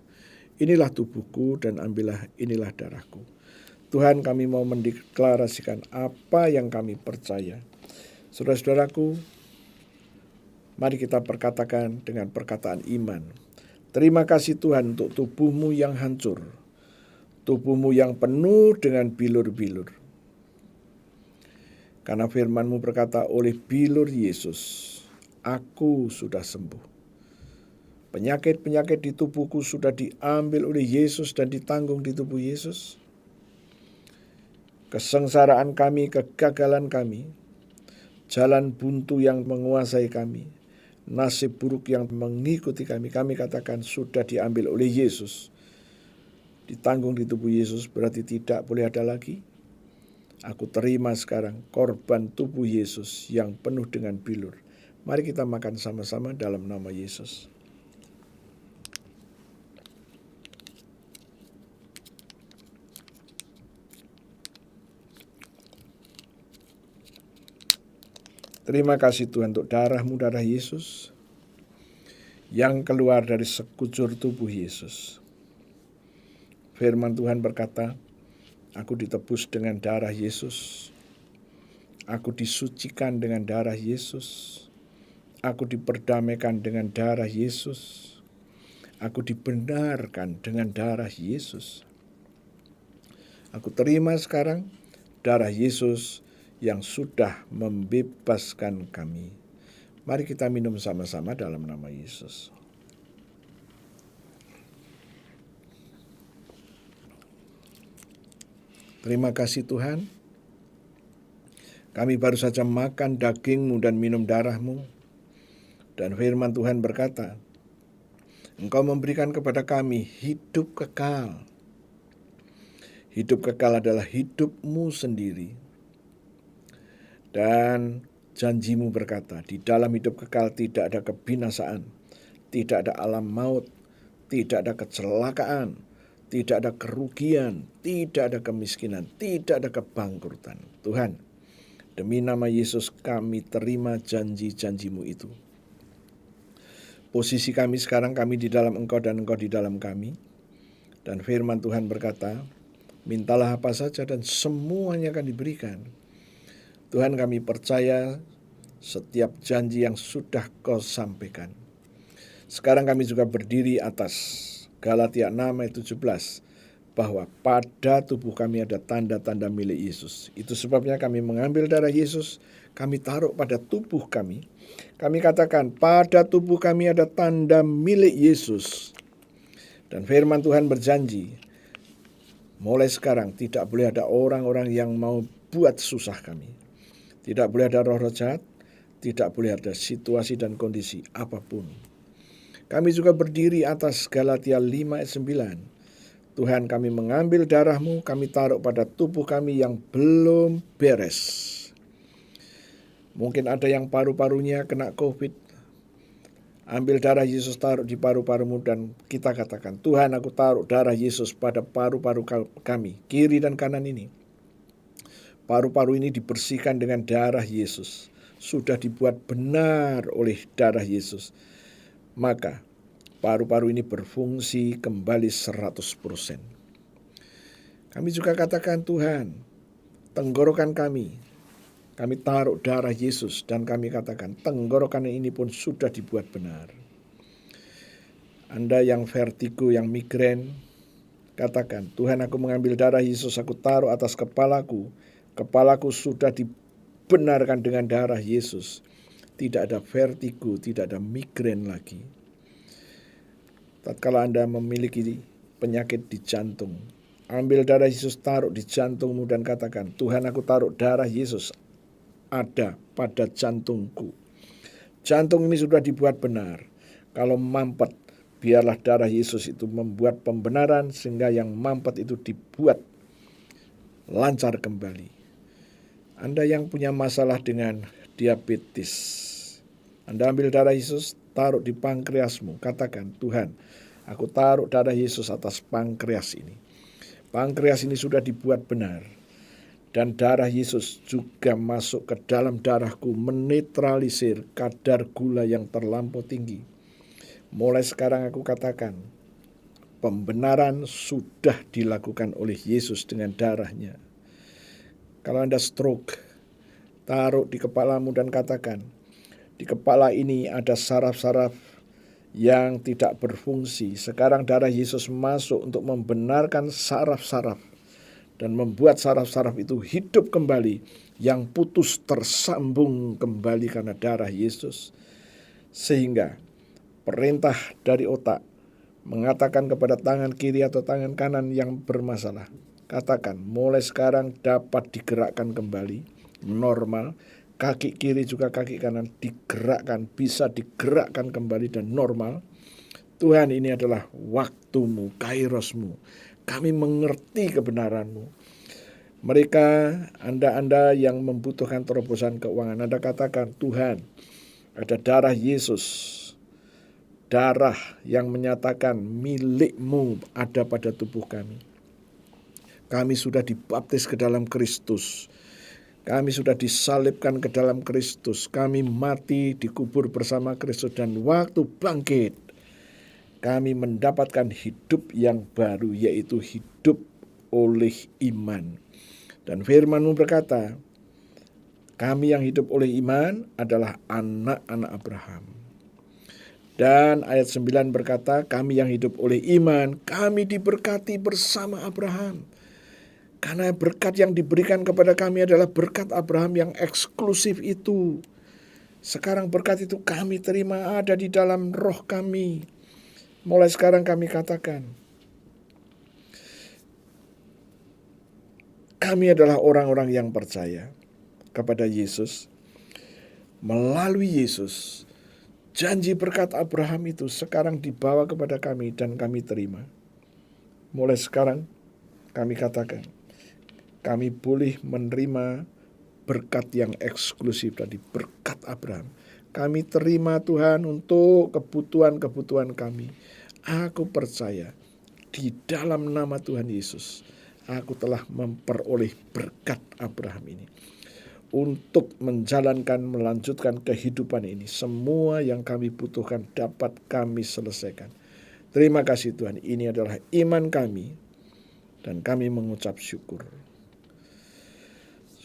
inilah tubuhku, dan ambillah, inilah darahku. Tuhan, kami mau mendeklarasikan apa yang kami percaya. Saudara-saudaraku, mari kita perkatakan dengan perkataan iman. Terima kasih Tuhan untuk tubuhmu yang hancur, tubuhmu yang penuh dengan bilur-bilur. Karena firman-Mu berkata, oleh bilur Yesus, aku sudah sembuh. Penyakit-penyakit di tubuhku sudah diambil oleh Yesus dan ditanggung di tubuh Yesus. Kesengsaraan kami, kegagalan kami, jalan buntu yang menguasai kami, nasib buruk yang mengikuti kami katakan sudah diambil oleh Yesus. Ditanggung di tubuh Yesus, berarti tidak boleh ada lagi. Aku terima sekarang korban tubuh Yesus yang penuh dengan bilur. Mari kita makan sama-sama dalam nama Yesus. Terima kasih Tuhan untuk darah-Mu, darah Yesus, yang keluar dari sekujur tubuh Yesus. Firman Tuhan berkata, aku ditebus dengan darah Yesus. Aku disucikan dengan darah Yesus. Aku diperdamaikan dengan darah Yesus. Aku dibenarkan dengan darah Yesus. Aku terima sekarang darah Yesus yang sudah membebaskan kami. Mari kita minum sama-sama dalam nama Yesus. Terima kasih Tuhan. Kami baru saja makan daging-Mu dan minum darah-Mu. Dan firman Tuhan berkata, Engkau memberikan kepada kami hidup kekal. Hidup kekal adalah hidup-Mu sendiri. Dan janji-Mu berkata, di dalam hidup kekal tidak ada kebinasaan, tidak ada alam maut, tidak ada kecelakaan, tidak ada kerugian, tidak ada kemiskinan, tidak ada kebangkrutan. Tuhan, demi nama Yesus kami terima janji-janji-Mu itu. Posisi kami sekarang, kami di dalam Engkau dan Engkau di dalam kami. Dan firman Tuhan berkata, mintalah apa saja dan semuanya akan diberikan. Tuhan, kami percaya setiap janji yang sudah Kau sampaikan. Sekarang kami juga berdiri atas Galatia 6 ayat 17, bahwa pada tubuh kami ada tanda-tanda milik Yesus. Itu sebabnya kami mengambil darah Yesus, kami taruh pada tubuh kami. Kami katakan, pada tubuh kami ada tanda milik Yesus. Dan firman Tuhan berjanji, mulai sekarang tidak boleh ada orang-orang yang mau buat susah kami. Tidak boleh ada roh-roh jahat, tidak boleh ada situasi dan kondisi apapun. Kami juga berdiri atas Galatia 5 ayat 9. Tuhan, kami mengambil darah-Mu, kami taruh pada tubuh kami yang belum beres. Mungkin ada yang paru-parunya kena COVID. Ambil darah Yesus, taruh di paru-parumu, dan kita katakan, Tuhan, aku taruh darah Yesus pada paru-paru kami, kiri dan kanan ini. Paru-paru ini dibersihkan dengan darah Yesus. Sudah dibuat benar oleh darah Yesus. Maka paru-paru ini berfungsi kembali 100%. Kami juga katakan, Tuhan, tenggorokan kami taruh darah Yesus, dan kami katakan tenggorokan ini pun sudah dibuat benar. Anda yang vertigo, yang migrain, katakan, Tuhan, aku mengambil darah Yesus, aku taruh atas kepalaku. Kepalaku sudah dibenarkan dengan darah Yesus. Tidak ada vertigo, tidak ada migrain lagi. Tatkala Anda memiliki penyakit di jantung, ambil darah Yesus, taruh di jantungmu, dan katakan, Tuhan, aku taruh darah Yesus ada pada jantungku. Jantung ini sudah dibuat benar. Kalau mampet, biarlah darah Yesus itu membuat pembenaran, sehingga yang mampet itu dibuat lancar kembali. Anda yang punya masalah dengan diabetes, Anda ambil darah Yesus, taruh di pankreasmu. Katakan, Tuhan, aku taruh darah Yesus atas pankreas ini. Pankreas ini sudah dibuat benar. Dan darah Yesus juga masuk ke dalam darahku, menetralisir kadar gula yang terlampau tinggi. Mulai sekarang aku katakan, pembenaran sudah dilakukan oleh Yesus dengan darahnya. Kalau Anda stroke, taruh di kepalamu dan katakan, di kepala ini ada saraf-saraf yang tidak berfungsi. Sekarang darah Yesus masuk untuk membenarkan saraf-saraf dan membuat saraf-saraf itu hidup kembali. Yang putus tersambung kembali karena darah Yesus. Sehingga perintah dari otak mengatakan kepada tangan kiri atau tangan kanan yang bermasalah, katakan, mulai sekarang dapat digerakkan kembali, normal. Kaki kiri juga kaki kanan digerakkan, bisa digerakkan kembali dan normal. Tuhan, ini adalah waktumu, kairosmu. Kami mengerti kebenaranmu. Mereka, Anda yang membutuhkan terobosan keuangan, Anda katakan, Tuhan, ada darah Yesus. Darah yang menyatakan milik-Mu ada pada tubuh kami. Kami sudah dibaptis ke dalam Kristus. Kami sudah disalibkan ke dalam Kristus. Kami mati, dikubur bersama Kristus, dan waktu bangkit, kami mendapatkan hidup yang baru, yaitu hidup oleh iman. Dan firman-Mu berkata, kami yang hidup oleh iman adalah anak-anak Abraham. Dan ayat 9 berkata, kami yang hidup oleh iman, kami diberkati bersama Abraham. Karena berkat yang diberikan kepada kami adalah berkat Abraham yang eksklusif itu. Sekarang berkat itu kami terima, ada di dalam roh kami. Mulai sekarang kami katakan, kami adalah orang-orang yang percaya kepada Yesus. Melalui Yesus, Janji berkat Abraham itu sekarang dibawa kepada kami dan kami terima. Mulai sekarang kami katakan, kami boleh menerima berkat yang eksklusif tadi, berkat Abraham. Kami terima Tuhan untuk kebutuhan-kebutuhan kami. Aku percaya di dalam nama Tuhan Yesus, aku telah memperoleh berkat Abraham ini. Untuk menjalankan, melanjutkan kehidupan ini, semua yang kami butuhkan dapat kami selesaikan. Terima kasih Tuhan, ini adalah iman kami dan kami mengucap syukur.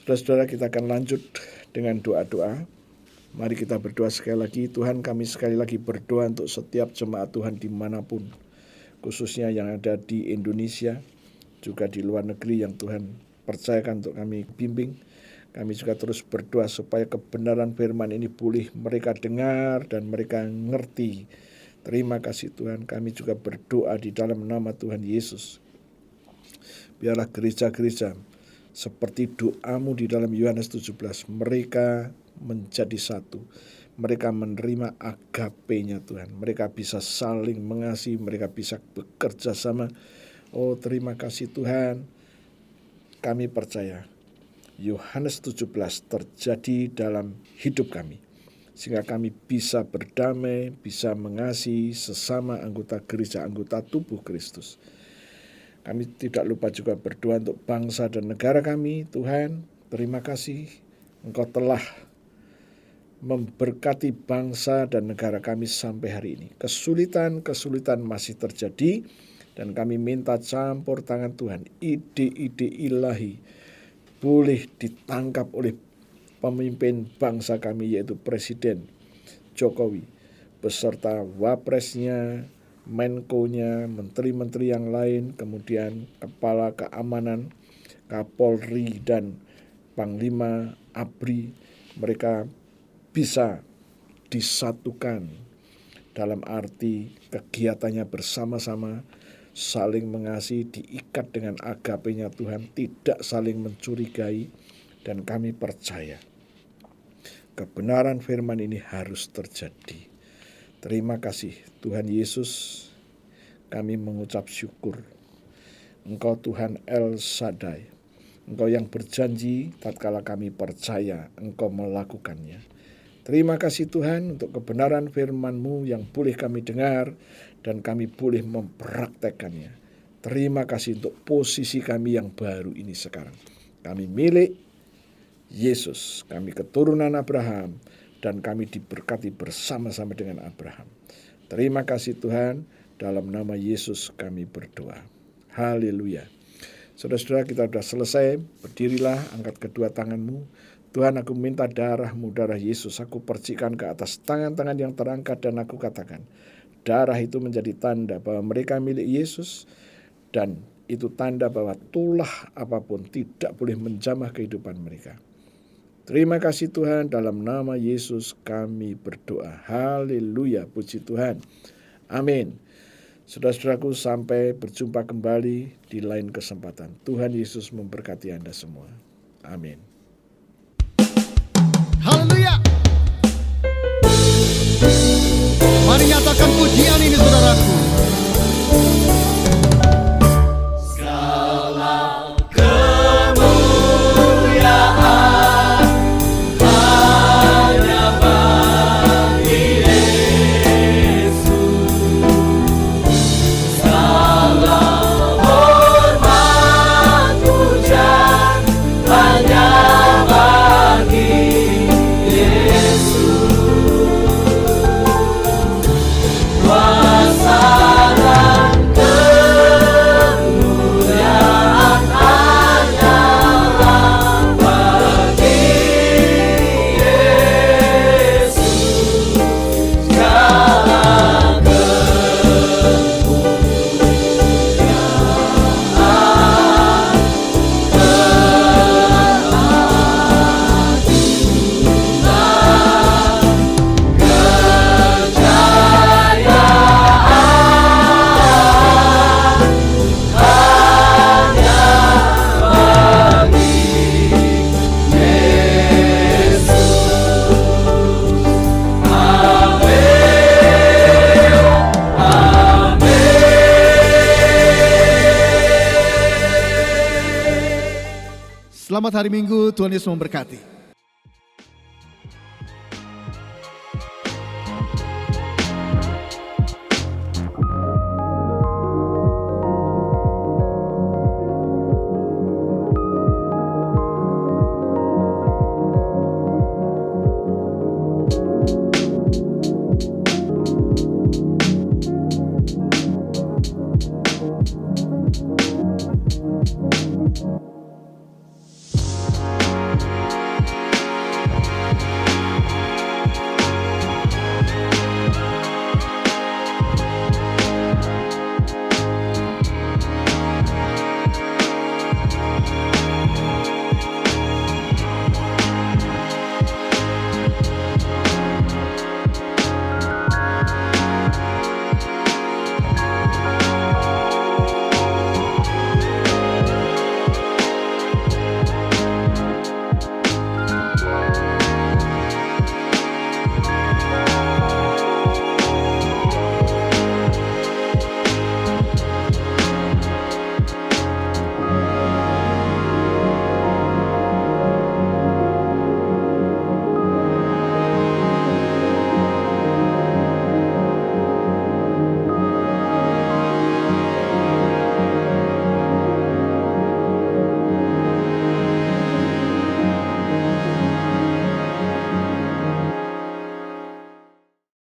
Saudara-saudara, kita akan lanjut dengan doa-doa. Mari kita berdoa sekali lagi. Tuhan, kami sekali lagi berdoa untuk setiap jemaat Tuhan dimanapun, khususnya yang ada di Indonesia, juga di luar negeri yang Tuhan percayakan untuk kami bimbing. Kami juga terus berdoa supaya kebenaran firman ini boleh mereka dengar dan mereka ngerti. Terima kasih Tuhan, kami juga berdoa di dalam nama Tuhan Yesus. Biarlah gereja-gereja seperti doamu di dalam Yohanes 17, mereka menjadi satu. Mereka menerima agape-nya Tuhan. Mereka bisa saling mengasihi, mereka bisa bekerja sama. Oh, terima kasih Tuhan. Kami percaya Yohanes 17 terjadi dalam hidup kami, sehingga kami bisa berdamai, bisa mengasihi sesama anggota gereja, anggota tubuh Kristus. Kami tidak lupa juga berdoa untuk bangsa dan negara kami. Tuhan, terima kasih Engkau telah memberkati bangsa dan negara kami sampai hari ini. Kesulitan-kesulitan masih terjadi dan kami minta campur tangan Tuhan. Ide-ide ilahi boleh ditangkap oleh pemimpin bangsa kami, yaitu Presiden Jokowi beserta wapresnya, Menko-nya, menteri-menteri yang lain, kemudian kepala keamanan, Kapolri dan Panglima ABRI. Mereka bisa disatukan dalam arti kegiatannya bersama-sama, saling mengasihi, diikat dengan agape-nya Tuhan, tidak saling mencurigai, dan kami percaya kebenaran firman ini harus terjadi. Terima kasih Tuhan Yesus, kami mengucap syukur. Engkau Tuhan El Shaddai, Engkau yang berjanji tatkala kami percaya Engkau melakukannya. Terima kasih Tuhan untuk kebenaran firman-Mu yang boleh kami dengar dan kami boleh mempraktekannya. Terima kasih untuk posisi kami yang baru ini sekarang. Kami milik Yesus, kami keturunan Abraham, dan kami diberkati bersama-sama dengan Abraham. Terima kasih Tuhan, dalam nama Yesus kami berdoa. Haleluya. Saudara-saudara, kita sudah selesai. Berdirilah, angkat kedua tanganmu. Tuhan, aku minta darah-Mu, darah Yesus, aku percikan ke atas tangan-tangan yang terangkat dan aku katakan, darah itu menjadi tanda bahwa mereka milik Yesus, dan itu tanda bahwa tulah apapun tidak boleh menjamah kehidupan mereka. Terima kasih Tuhan, dalam nama Yesus kami berdoa. Haleluya, puji Tuhan. Amin. Saudara-saudaraku, sampai berjumpa kembali di lain kesempatan. Tuhan Yesus memberkati Anda semua. Amin. Haleluya. Mari nyatakan pujian ini saudaraku. Kuasa Selamat hari Minggu, Tuhan Yesus memberkati.